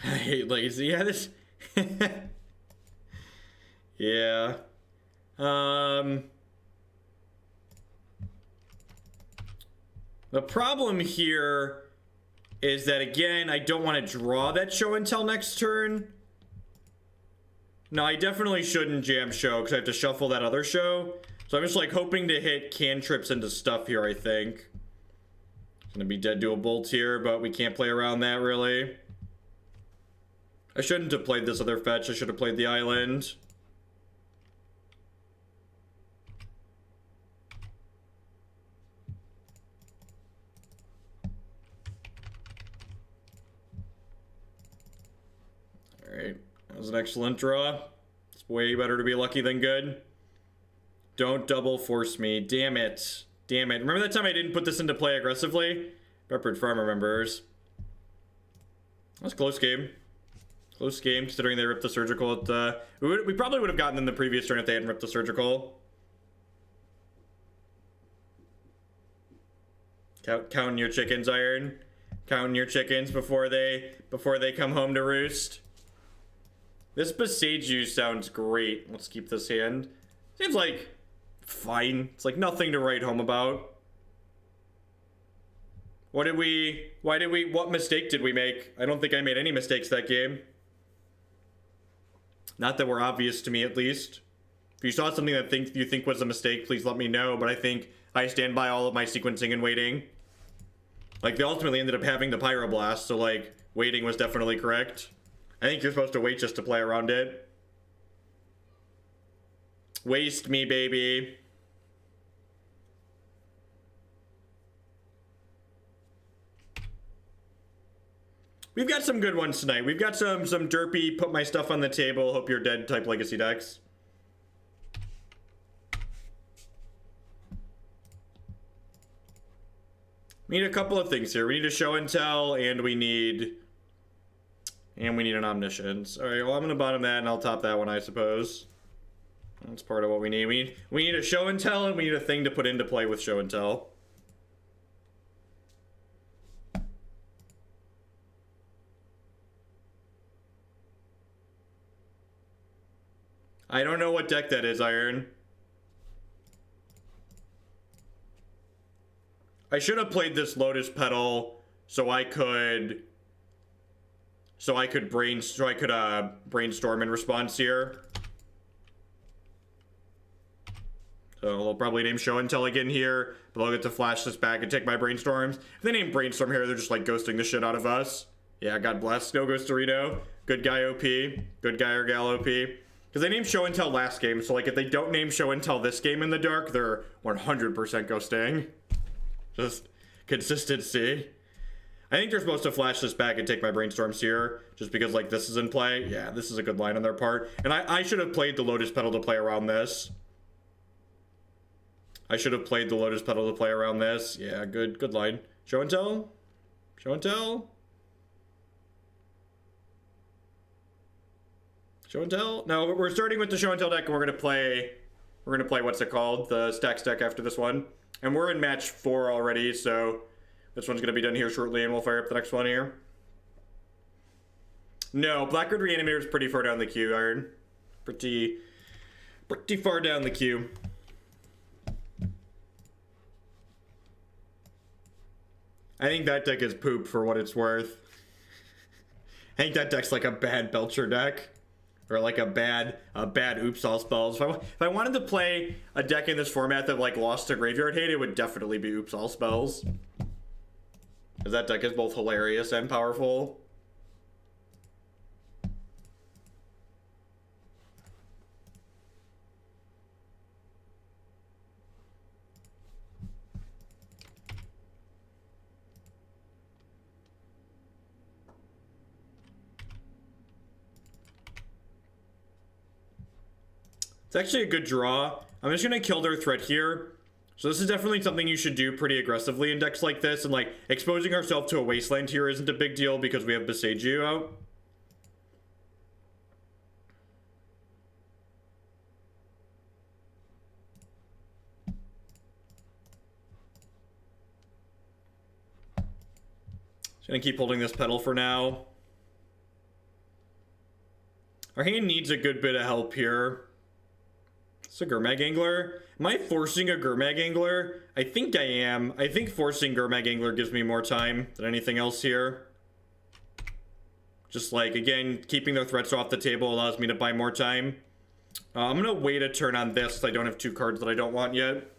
I hate lazy. Yeah, this. Yeah. The problem here is that, again, I don't want to draw that Show and Tell next turn. No, I definitely shouldn't jam Show because I have to shuffle that other Show. So I'm just like hoping to hit cantrips into stuff here, I think. It's gonna be dead to a bolt here, but we can't play around that really. I shouldn't have played this other fetch. I should have played the island. Alright. That was an excellent draw. It's way better to be lucky than good. Don't double force me. Damn it. Damn it. Remember that time I didn't put this into play aggressively? Peppered Farmer remembers. That was a close game. Close game, considering they ripped the surgical at the... We probably would have gotten in the previous turn if they hadn't ripped the surgical. Counting your chickens, Iron. Counting your chickens before they come home to roost. This Boseiju sounds great. Let's keep this hand. Seems like fine. It's like nothing to write home about. What mistake did we make? I don't think I made any mistakes that game. Not that were obvious to me, at least. If you saw something that you think was a mistake, please let me know, but I think I stand by all of my sequencing and waiting. Like, they ultimately ended up having the Pyroblast, so, like, waiting was definitely correct. I think you're supposed to wait just to play around it. Waste me, baby. We've got some good ones tonight. We've got some derpy, put my stuff on the table, hope you're dead type legacy decks. We need a couple of things here. We need a show and tell, and we need an omniscience. All right, well, I'm gonna bottom that, and I'll top that one, I suppose. That's part of what we need. We need a show and tell, and we need a thing to put into play with show and tell. I don't know what deck that is, Iron. I should have played this Lotus Petal so I could brainstorm in response here. So they'll probably name show and tell again here, but I'll get to flash this back and take my brainstorms. If they name brainstorm here, they're just like ghosting the shit out of us. Yeah, God bless. No Ghostorito. Good guy OP. Good guy or gal OP. Because they named show and tell last game, so like if they don't name show and tell this game in the dark, they're 100% ghosting. Just consistency. I think they're supposed to flash this back and take my brainstorms here, just because like this is in play. Yeah, this is a good line on their part. And I should have played the Lotus Petal to play around this. I should have played the Lotus Petal to play around this. Yeah, good line. Show and tell? Show and tell? Show and tell? No, we're starting with the show and tell deck, and we're gonna play what's it called? The stacks deck after this one. And we're in match 4 already, so this one's gonna be done here shortly, and we'll fire up the next one here. No, Blackguard Reanimator is pretty far down the queue, Iron. Pretty far down the queue. I think that deck is poop for what it's worth. I think that deck's like a bad Belcher deck. Or like a bad oops all spells. If I wanted to play a deck in this format that like lost to graveyard hate, it would definitely be oops all spells. Because that deck is both hilarious and powerful. It's actually a good draw. I'm just gonna kill their threat here. So this is definitely something you should do pretty aggressively in decks like this, and like exposing ourselves to a wasteland here isn't a big deal because we have Boseiju out. Just gonna keep holding this petal for now. Our hand needs a good bit of help here. It's a Gurmag Angler. Am I forcing a Gurmag Angler? I think I am. I think forcing Gurmag Angler gives me more time than anything else here. Just like, again, keeping their threats off the table allows me to buy more time. I'm gonna wait a turn on this so I don't have 2 cards that I don't want yet.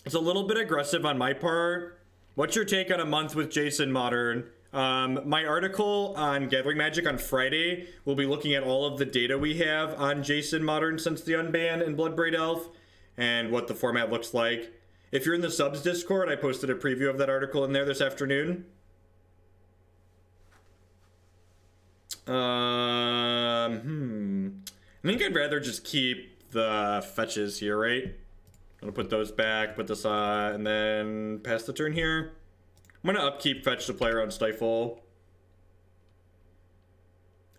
It's a little bit aggressive on my part. What's your take on a month with Jason Modern? My article on Gathering Magic on Friday will be looking at all of the data we have on Jason Modern since the unban and Bloodbraid Elf and what the format looks like. If you're in the subs Discord, I posted a preview of that article in there this afternoon. I think I'd rather just keep the fetches here, right? gonna put those back, put this on, and then pass the turn here. I'm gonna upkeep fetch to play around Stifle.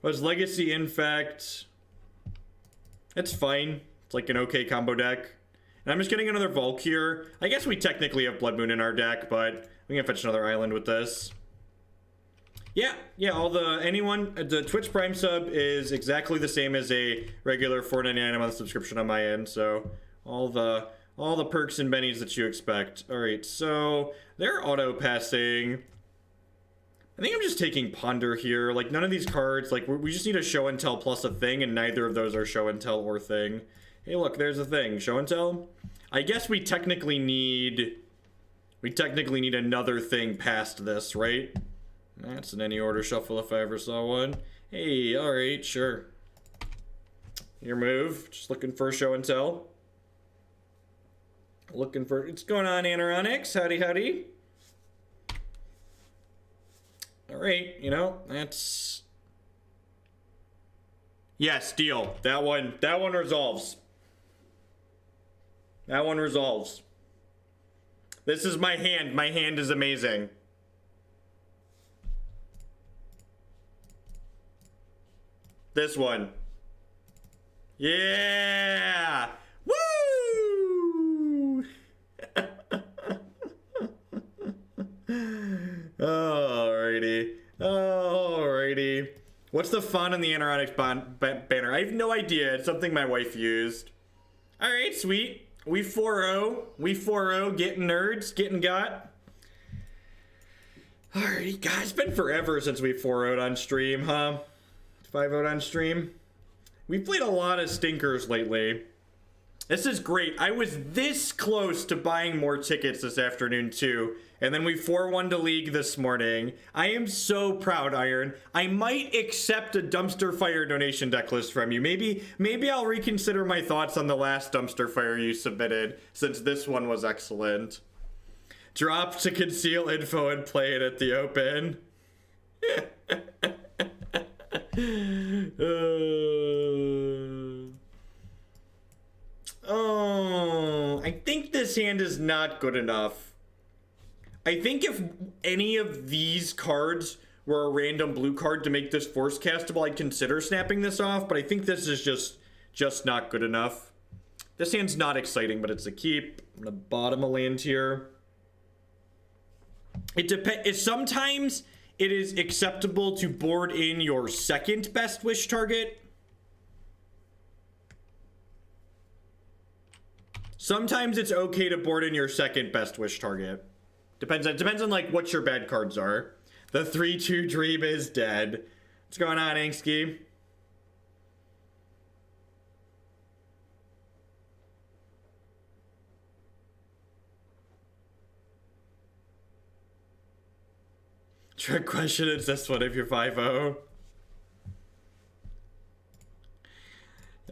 Was Legacy Infect? It's fine. It's like an okay combo deck. And I'm just getting another Volk here. I guess we technically have Blood Moon in our deck, but we can fetch another island with this. Yeah, the Twitch Prime sub is exactly the same as a regular $4.99 a month subscription on my end, so all the perks and bennies that you expect. All right, so they're auto passing. I think I'm just taking Ponder here. Like, none of these cards, like, we just need a Show and Tell plus a thing, and neither of those are Show and Tell or thing. Hey, look, there's a thing. Show and Tell. I guess we technically need another thing past this, right? That's an any order shuffle if I ever saw one. Hey, all right, sure. Your move. Just looking for a Show and Tell. Looking for... What's going on, Anoronics? Howdy, howdy. All right, you know, that's... Yes, deal. That one resolves. That one resolves. This is my hand. My hand is amazing. This one. Yeah! Woo! Alrighty. Alrighty. What's the font on the Anoronics banner? I have no idea. It's something my wife used. Alright, sweet. We 4-0. We 4-0. Getting nerds. Getting got. Alrighty, guys. It's been forever since we 4-0'd on stream, huh? 5-0 on stream. We've played a lot of stinkers lately. This is great. I was this close to buying more tickets this afternoon, too. And then we 4-1 to League this morning. I am so proud, Iron. I might accept a dumpster fire donation deck list from you. Maybe I'll reconsider my thoughts on the last dumpster fire you submitted, since this one was excellent. Drop to conceal info and play it at the open. Oh, I think this hand is not good enough. I think if any of these cards were a random blue card to make this force castable, I'd consider snapping this off, but I think this is just not good enough. This hand's not exciting, but it's a keep. I'm gonna bottom a land here. It depends. Sometimes it is acceptable to board in your second best wish target. Sometimes it's okay to board in your second best wish target. It depends on like what your bad cards are. The 3/2 dream is dead. What's going on, Angsky? Trick question, it's this one if you're 5-0.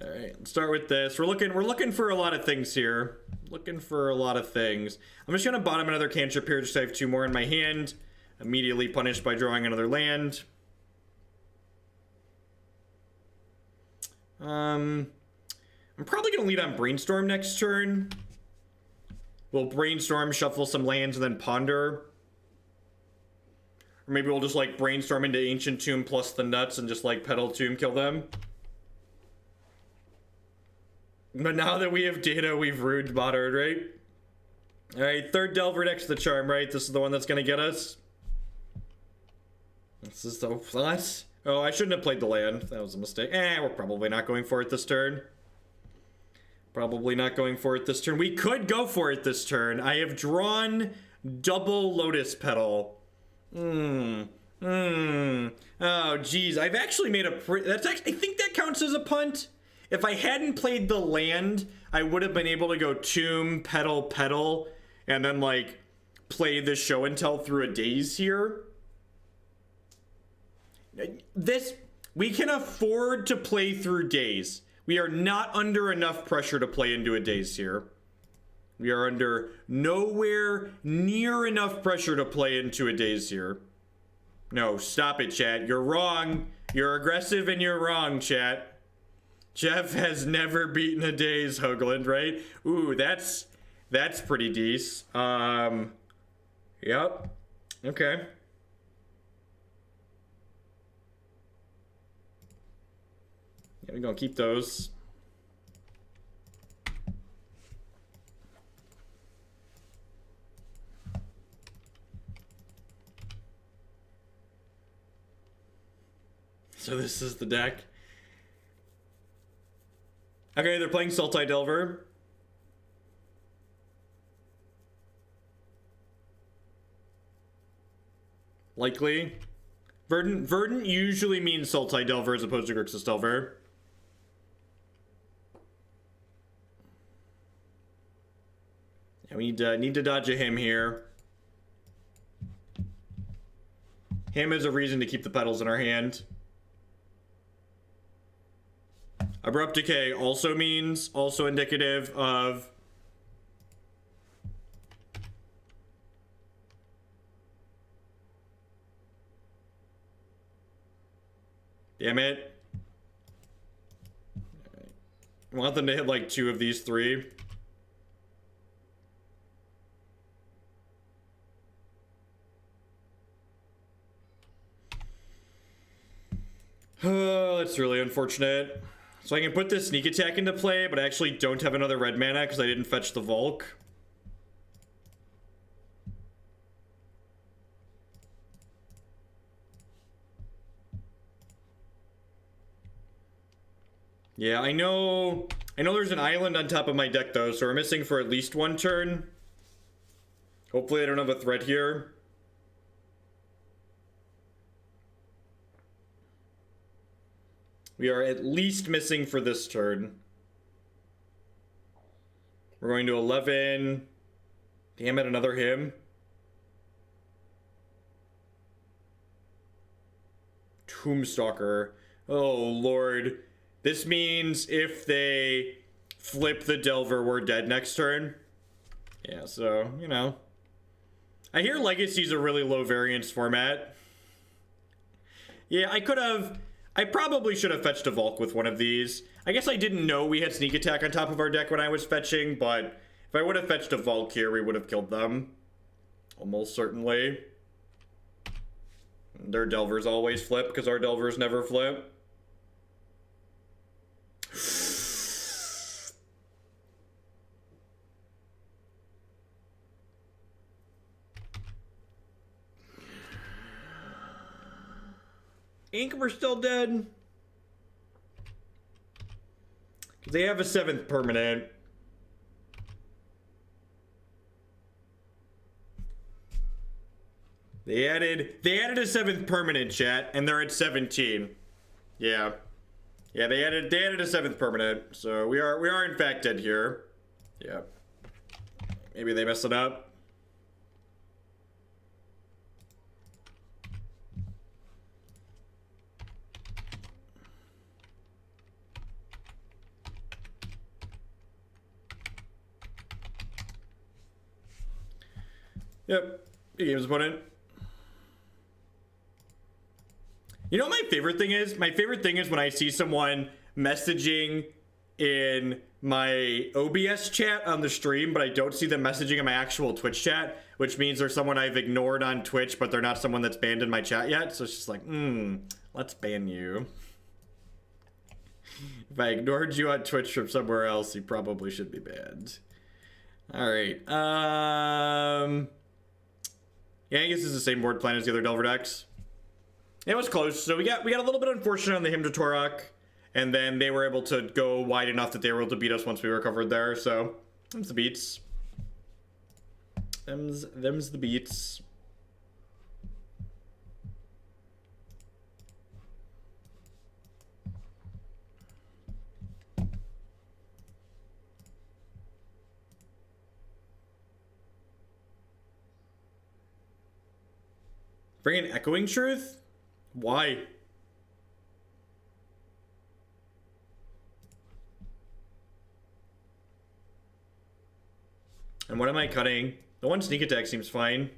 Alright, let's start with this. We're looking for a lot of things here. Looking for a lot of things. I'm just gonna bottom another cantrip here, just so I have 2 more in my hand. Immediately punished by drawing another land. I'm probably gonna lead on Brainstorm next turn. We'll Brainstorm, shuffle some lands, and then ponder. Or maybe we'll just like Brainstorm into Ancient Tomb plus the nuts and just like Petal Tomb kill them. But now that we have data, we've ruined modern, right? Alright, third Delver next to the Charm, right? This is the one that's gonna get us. This is the what? Oh, I shouldn't have played the land. That was a mistake. We're probably not going for it this turn. Probably not going for it this turn. We could go for it this turn. I have drawn double Lotus Petal. Oh, geez. I've actually made a... I think that counts as a punt. If I hadn't played the land, I would have been able to go Tomb, Petal, Petal, and then, like, play the Show and Tell through a Daze here. We can afford to play through Daze. We are not under enough pressure to play into a Daze here. We are under nowhere near enough pressure to play into a Daze here. No, stop it, chat. You're wrong. You're aggressive and you're wrong, chat. Jeff has never beaten a Daze, Hoagland, right? Ooh, that's That's pretty decent. Yep. Okay. Yeah, we're gonna keep those. So this is the deck. Okay, they're playing Sultai Delver. Likely. Verdant usually means Sultai Delver as opposed to Grixis Delver. Yeah, we need to dodge a him here. Him is a reason to keep the petals in our hand. Abrupt Decay also means, also indicative of... Damn it. I want them to hit like 2 of these 3. That's really unfortunate. So I can put this sneak attack into play, but I actually don't have another red mana because I didn't fetch the Volk. Yeah, I know there's an island on top of my deck though, so we're missing for at least 1 turn. Hopefully I don't have a threat here. We are at least missing for this turn. We're going to 11. Damn it, another him. Tombstalker. Oh, Lord. This means if they flip the Delver, we're dead next turn. Yeah, so, you know. I hear Legacy's a really low variance format. Yeah, I probably should have fetched a Volk with one of these. I guess I didn't know we had Sneak Attack on top of our deck when I was fetching, but if I would have fetched a Volk here, we would have killed them. Almost certainly. Their Delvers always flip, because our Delvers never flip. Ink, we're still dead. They have a 7th permanent. They added a 7th permanent, chat, and they're at 17. Yeah. Yeah, they added a 7th permanent. So we are in fact dead here. Yeah. Maybe they messed it up. Yep. Good games, opponent. You know what my favorite thing is? My favorite thing is when I see someone messaging in my OBS chat on the stream, but I don't see them messaging in my actual Twitch chat, which means they're someone I've ignored on Twitch, but they're not someone that's banned in my chat yet. So it's just like, let's ban you. If I ignored you on Twitch from somewhere else, you probably should be banned. All right. Yeah, I guess it's the same board plan as the other Delver decks. It was close. So we got a little bit unfortunate on the Hymn to Torok, and then they were able to go wide enough that they were able to beat us once we recovered there. So them's the beats. Them's the beats. Bring an Echoing Truth? Why? And what am I cutting? The one Sneak Attack seems fine.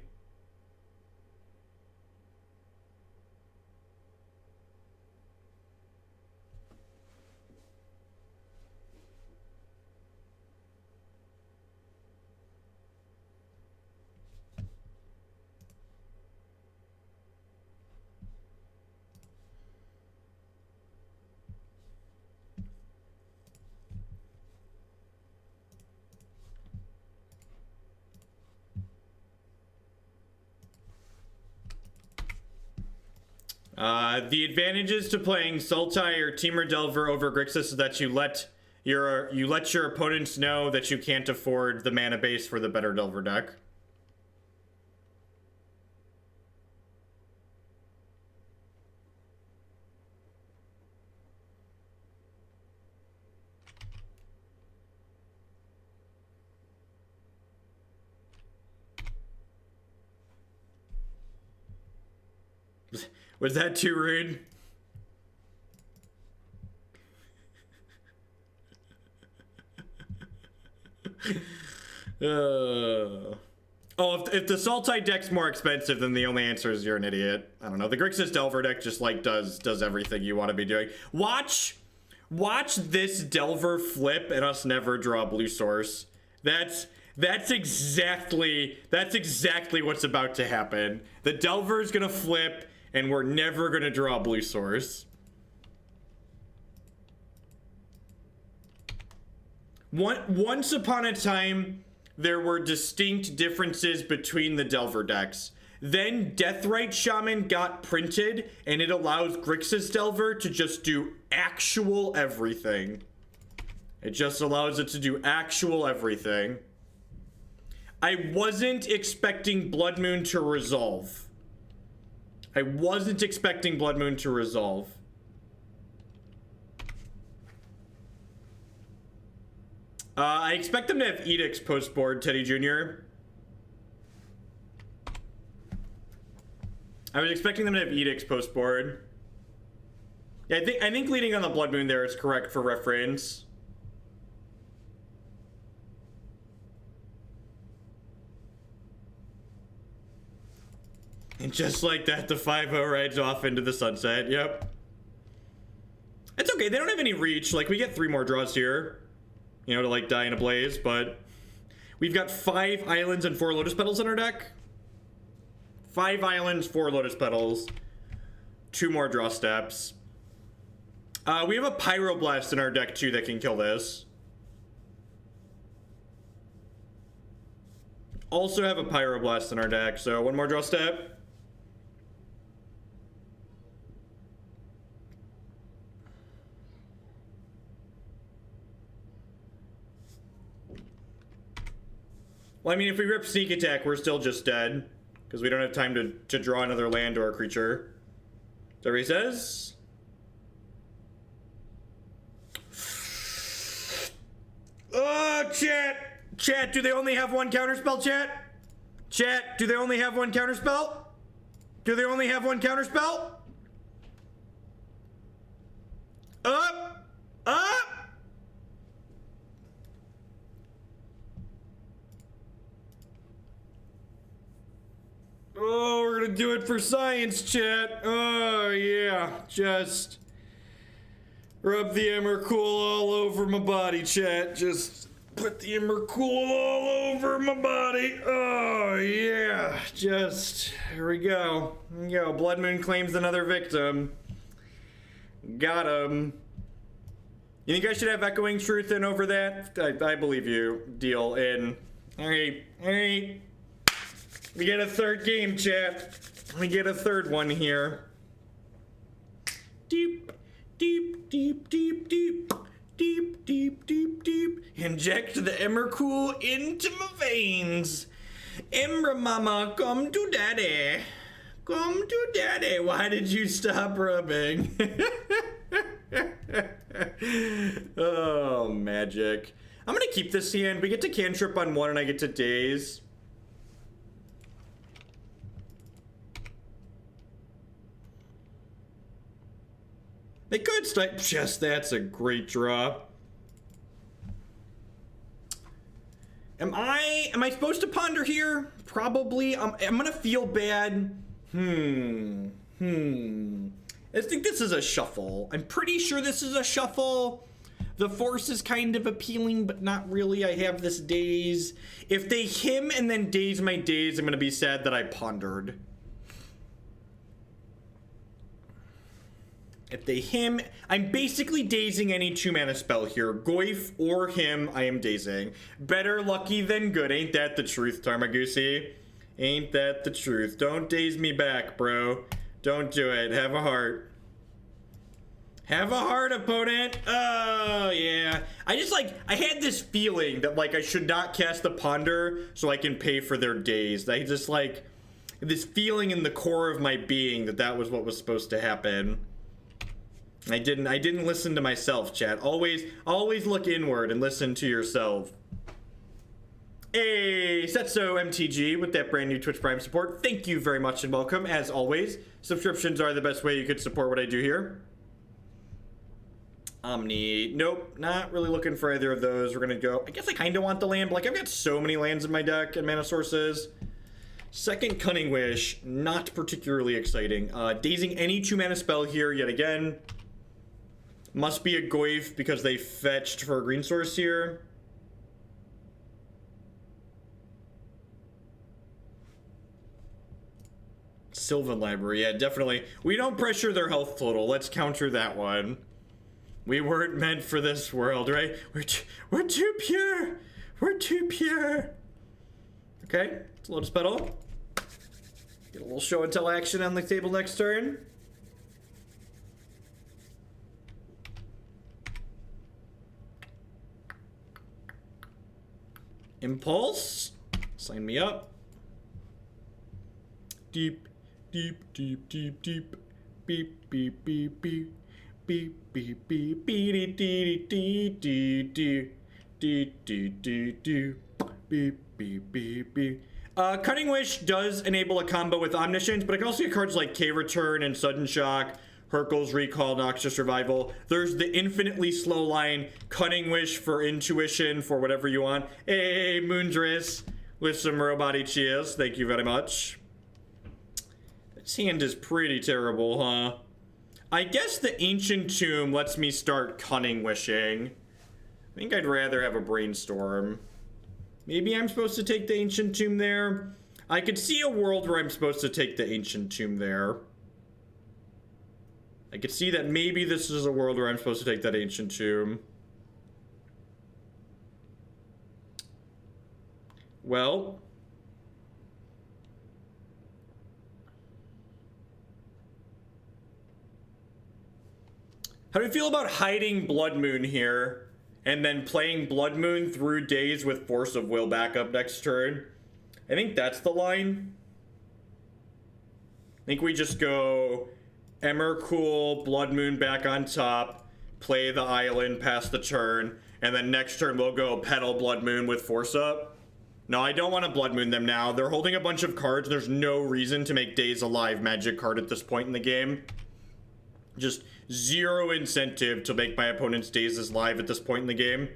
The advantages to playing Sultai or Temur Delver over Grixis is that you let your opponents know that you can't afford the mana base for the better Delver deck. Was that too rude? Oh, if the Sultai deck's more expensive, then the only answer is you're an idiot. I don't know. The Grixis Delver deck just like does everything you want to be doing. Watch this Delver flip and us never draw blue source. That's exactly what's about to happen. The Delver's gonna flip and we're never gonna draw blue source. Once upon a time, there were distinct differences between the Delver decks. Then Deathrite Shaman got printed, and it allows Grixis Delver to just do actual everything. It just allows it to do actual everything. I wasn't expecting Blood Moon to resolve. I wasn't expecting Blood Moon to resolve. I expect them to have Edicts post-board, Teddy Jr. I was expecting them to have Edicts post-board. Yeah, I think leading on the Blood Moon there is correct for reference. And just like that, the 5-0 rides off into the sunset. Yep. It's okay. They don't have any reach. Like, we get 3 more draws here. You know, to like die in a blaze, but we've got 5 islands and 4 Lotus Petals in our deck. 5 islands, 4 Lotus Petals. 2 more draw steps. We have a Pyroblast in our deck too that can kill this. Also have a Pyroblast in our deck, so 1 more draw step. Well, I mean, if we rip Sneak Attack, we're still just dead. Because we don't have time to draw another land or a creature. Is that what he says? Oh, chat! Chat, do they only have 1 counterspell, chat? Chat, do they only have 1 counterspell? Do they only have 1 counterspell? Up! Up! Oh, we're gonna do it for science, chat. Oh, yeah. Just rub the Emrakul all over my body, chat. Just put the Emrakul all over my body. Oh, yeah. Just, here we go. Here we go. Blood Moon claims another victim. Got him. You think I should have Echoing Truth in over that? I believe you. Deal in. All right. We get a 3rd game, chat. We get a 3rd one here. Deep, deep, deep, deep, deep, deep, deep, deep, deep. Inject the Emrakul into my veins. Emra mama, come to daddy. Come to daddy. Why did you stop rubbing? Oh, magic. I'm gonna keep this hand. We get to cantrip on 1 and I get to Daze. They could start. Just that's a great draw. Am I supposed to ponder here? Probably. I'm gonna feel bad. I think this is a shuffle. I'm pretty sure this is a shuffle. The force is kind of appealing, but not really. I have this Daze. If they him and then Daze my Daze, I'm gonna be sad that I pondered. If they him, I'm basically dazing any 2-mana spell here. Goyf or him, I am dazing. Better lucky than good. Ain't that the truth, Tarmagusi? Ain't that the truth? Don't daze me back, bro. Don't do it. Have a heart. Have a heart, opponent. Oh, yeah. I just, like, I had this feeling that, like, I should not cast the Ponder so I can pay for their Daze. I just, like, this feeling in the core of my being that that was what was supposed to happen. I didn't listen to myself, chat. Always look inward and listen to yourself. Hey, Setso MTG with that brand new Twitch Prime support. Thank you very much and welcome. As always, subscriptions are the best way you could support what I do here. Omni, nope, not really looking for either of those. We're gonna go, I guess I kind of want the land, but like I've got so many lands in my deck and mana sources. Second Cunning Wish, not particularly exciting. Dazing any 2-mana spell here yet again. Must be a Goyf because they fetched for a green source here. Sylvan Library, yeah, definitely. We don't pressure their health total. Let's counter that one. We weren't meant for this world, right? We're too pure. We're too pure. Okay, it's Lotus Petal. Get a little show and tell action on the table next turn. Impulse. Sign me up. Deep, deep, deep, deep, deep. Beep, beep, beep, beep. Beep, beep, beep, beep, dee, dee, dee, dee, dee, dee, dee, dee, beep, beep, beep, beep. Cunning Wish does enable a combo with Omniscience, but I can also get cards like K-Return and Sudden Shock, Hurkyl's Recall, Noxious Revival. There's the infinitely slow line, Cunning Wish for intuition, for whatever you want. Hey, Moondris, with some robot cheers. Thank you very much. This hand is pretty terrible, huh? I guess the Ancient Tomb lets me start Cunning Wishing. I think I'd rather have a Brainstorm. Maybe I'm supposed to take the Ancient Tomb there. I could see a world where I'm supposed to take the Ancient Tomb there. I could see that maybe this is a world where I'm supposed to take that Ancient Tomb. Well... how do you feel about hiding Blood Moon here and then playing Blood Moon through Daze with Force of Will back up next turn? I think that's the line. I think we just go Emrakul, Blood Moon back on top, play the island, pass the turn, and then next turn we'll go Petal Blood Moon with Force up. No, I don't want to Blood Moon them now. They're holding a bunch of cards. There's no reason to make Daze a live Magic card at this point in the game. Just zero incentive to make my opponent's Dazes live at this point in the game.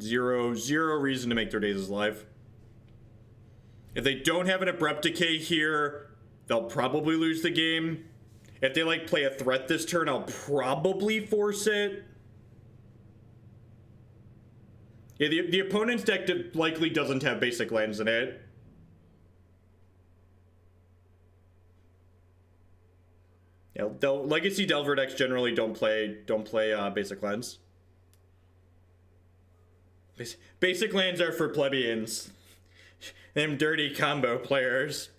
Zero reason to make their Dazes live. If they don't have an Abrupt Decay here, they'll probably lose the game. If they, like, play a threat this turn, I'll probably force it. Yeah, the opponent's deck likely doesn't have basic lands in it. Yeah, Legacy Delver decks generally don't play basic lands. Basic lands are for plebeians. Them dirty combo players.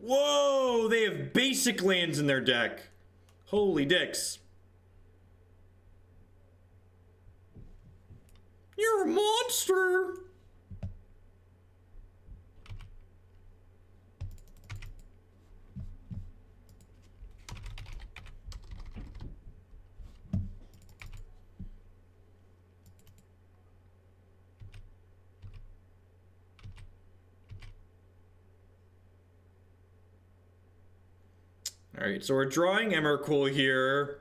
Whoa, they have basic lands in their deck. Holy dicks. You're a monster. Alright, so we're drawing Emrakul here.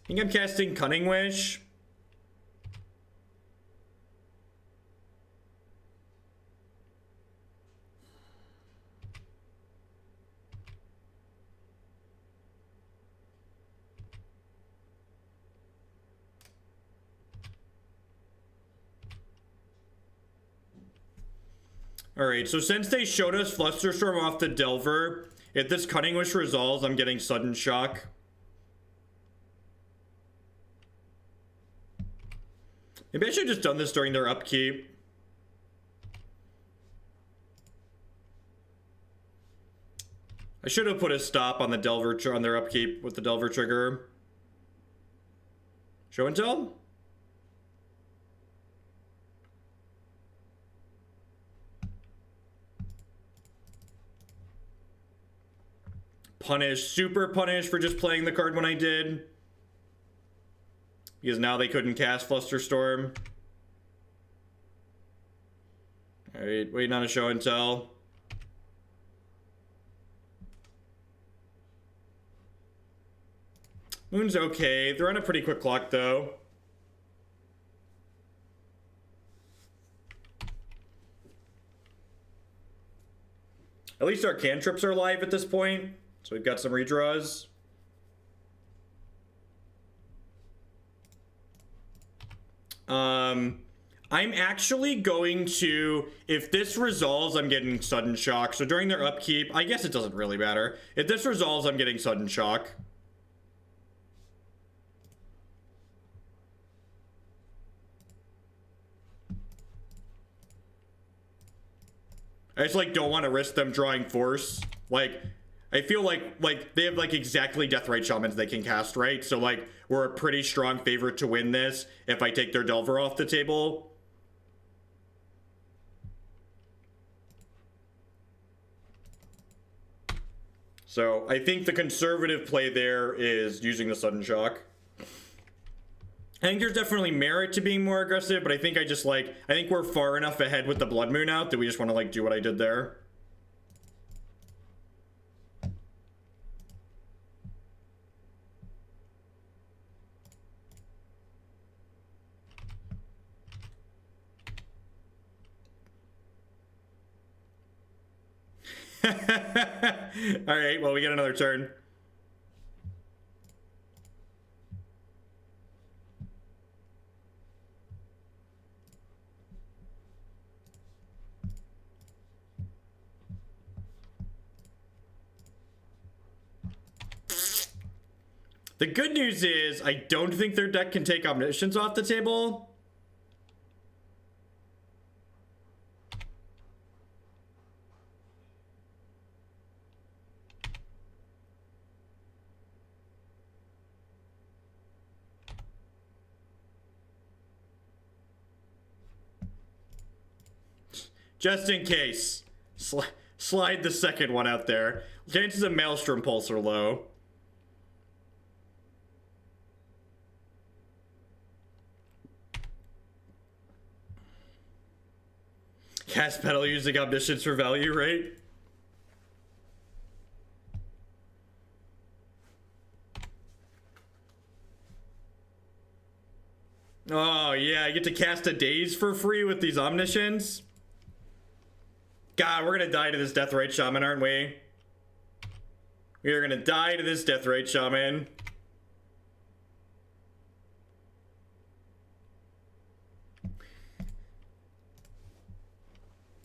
I think I'm casting Cunning Wish. Alright, so since they showed us Flusterstorm off the Delver, if this Cunning Wish resolves, I'm getting Sudden Shock. Maybe I should have just done this during their upkeep. I should have put a stop on the Delver on their upkeep with the Delver trigger. Show and tell? Punish, super punish for just playing the card when I did. Because now they couldn't cast Flusterstorm. Alright, waiting on a show and tell. Moon's okay. They're on a pretty quick clock, though. At least our cantrips are live at this point. So we've got some redraws. I'm actually going to, if this resolves, I'm getting Sudden Shock. So during their upkeep, I guess it doesn't really matter. If this resolves, I'm getting Sudden Shock. I just, like, don't want to risk them drawing Force. Like, I feel like they have, like, exactly Deathrite Shamans they can cast, right? So, like, we're a pretty strong favorite to win this if I take their Delver off the table. So, I think the conservative play there is using the Sudden Shock. I think there's definitely merit to being more aggressive, but I think I think we're far enough ahead with the Blood Moon out that we just want to, like, do what I did there. Alright, well, we get another turn. The good news is, I don't think their deck can take Omniscience off the table. Just in case. Slide the second one out there. Chances of Maelstrom Pulse are low. Cast Petal using Omniscience for value, right? Oh, yeah, I get to cast a Daze for free with these Omniscience. God, we're gonna die to this Deathrite Shaman, aren't we? We are gonna die to this Deathrite Shaman.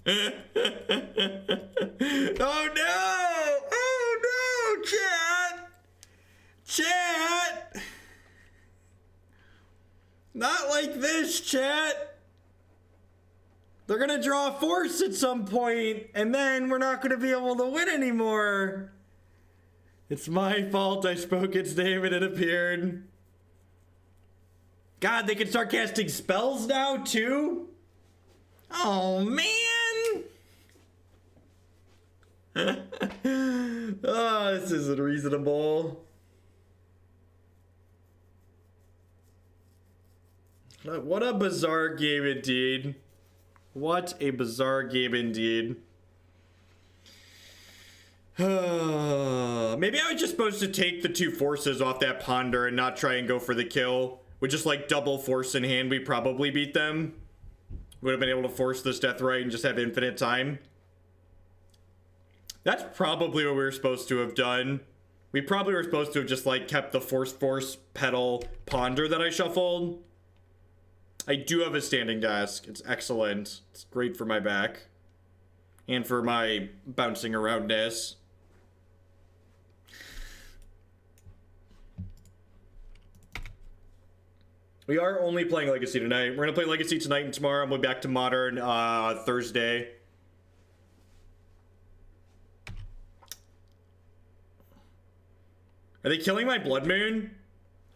Oh no! Oh no, chat! Chat! Not like this, chat! They're gonna draw a Force at some point, and then we're not gonna be able to win anymore. It's my fault. I spoke its name and it appeared. God, they can start casting spells now, too? Oh, man! Oh, this isn't reasonable. What a bizarre game indeed. What a bizarre game indeed. Maybe I was just supposed to take the 2 forces off that ponder and not try and go for the kill. With just like double force in hand, we probably beat them. Would have been able to force this death right and just have infinite time. That's probably what we were supposed to have done. We probably were supposed to have just like kept the force petal ponder that I shuffled. I do have a standing desk. It's excellent. It's great for my back. And for my bouncing aroundness. We are only playing Legacy tonight. We're going to play Legacy tonight and tomorrow. I'm going back to Modern Thursday. Are they killing my Blood Moon?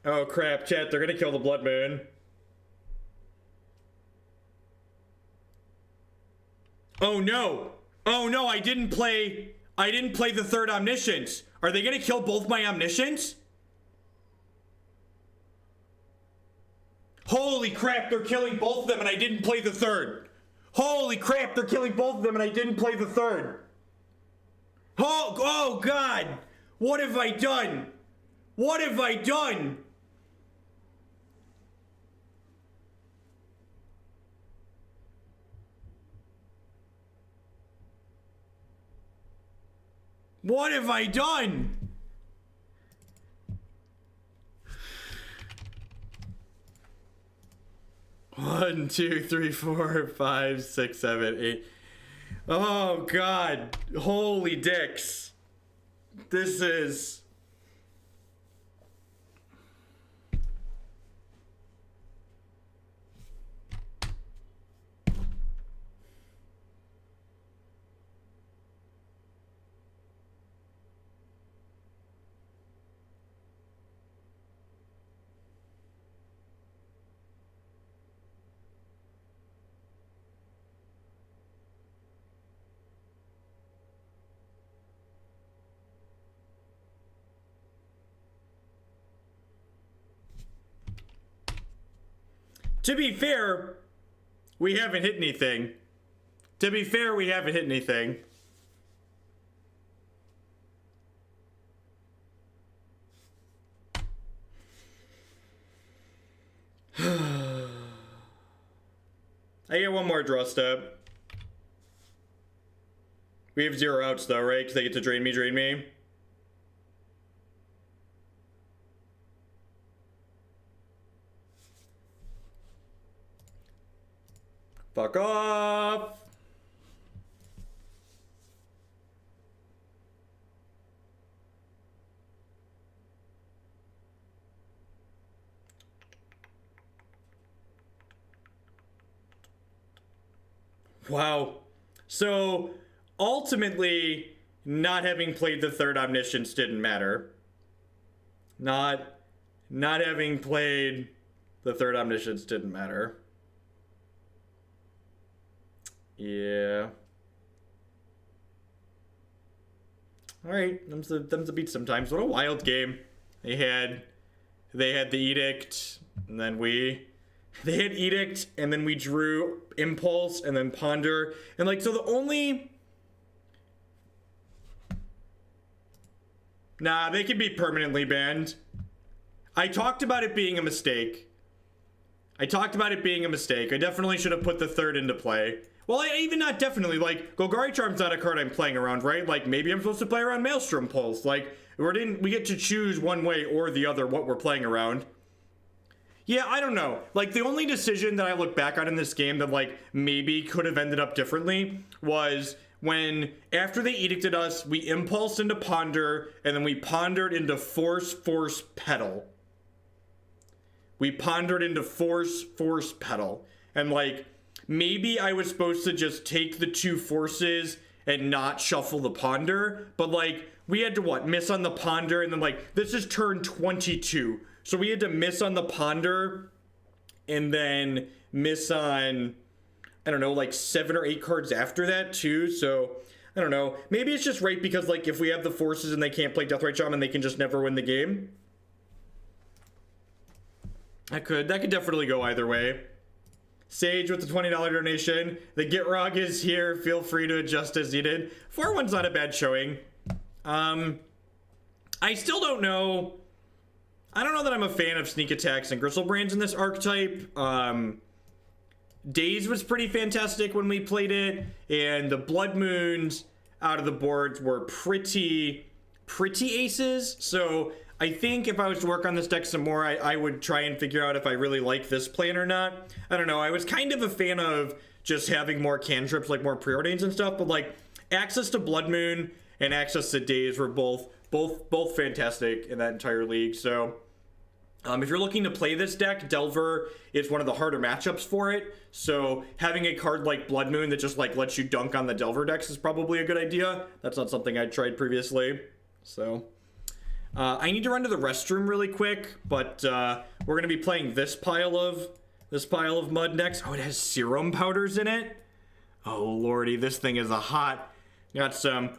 Oh crap, chat. They're going to kill the Blood Moon. Oh no. Oh no, I didn't play the 3rd Omniscience. Are they going to kill both my Omniscience? Holy crap, they're killing both of them and I didn't play the 3rd. Holy crap, they're killing both of them and I didn't play the 3rd. Oh God. What have I done? What have I done? What have I done? One, two, three, four, five, six, seven, eight. Oh God. Holy dicks. This is... To be fair, we haven't hit anything. To be fair, we haven't hit anything. I get one more draw step. We have 0 outs though, right? Because they get to drain me. Fuck off! Wow. So, ultimately, not having played the 3rd Omniscience didn't matter. Not having played the 3rd Omniscience didn't matter. Yeah. Alright, them's the beats sometimes. What a wild game. They had the Edict, and then they had Edict, and then we drew Impulse, and then Ponder. And like, so the only... Nah, they can be permanently banned. I talked about it being a mistake. I definitely should have put the 3rd into play. Well, even not definitely. Like, Golgari Charm's not a card I'm playing around, right? Like, maybe I'm supposed to play around Maelstrom Pulse. Like, we get to choose one way or the other what we're playing around. Yeah, I don't know. Like, the only decision that I look back on in this game that, like, maybe could have ended up differently was when, after they edicted us, we impulsed into Ponder, and then we pondered into Force Petal. We pondered into Force Petal. And, like, maybe I was supposed to just take the 2 forces and not shuffle the Ponder. But, like, we had to, what, miss on the Ponder, and then, like, this is turn 22. So we had to miss on the Ponder, and then miss on, I don't know, like 7 or 8 cards after that, too. So, I don't know. Maybe it's just right because, like, if we have the forces and they can't play Deathrite Shaman, they can just never win the game. That could definitely go either way. Sage with the $20 donation. The Gitrog is here. Feel free to adjust as needed. 4-1's not a bad showing. I still don't know. I don't know that I'm a fan of sneak attacks and Griselbrands in this archetype. Daze was pretty fantastic when we played it, and the Blood Moons out of the boards were pretty aces. So I think if I was to work on this deck some more, I would try and figure out if I really like this plan or not. I don't know. I was kind of a fan of just having more cantrips, like more Preordains and stuff, but like access to Blood Moon and access to Daze were both fantastic in that entire league. So if you're looking to play this deck, Delver is one of the harder matchups for it. So having a card like Blood Moon that just like lets you dunk on the Delver decks is probably a good idea. That's not something I'd tried previously. So I need to run to the restroom really quick, but we're gonna be playing this pile of mud next. Oh, it has serum powders in it. Oh lordy, this thing is a hot.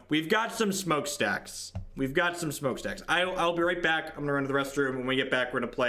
We've got some smokestacks. I'll be right back. I'm gonna run to the restroom. When we get back, we're gonna play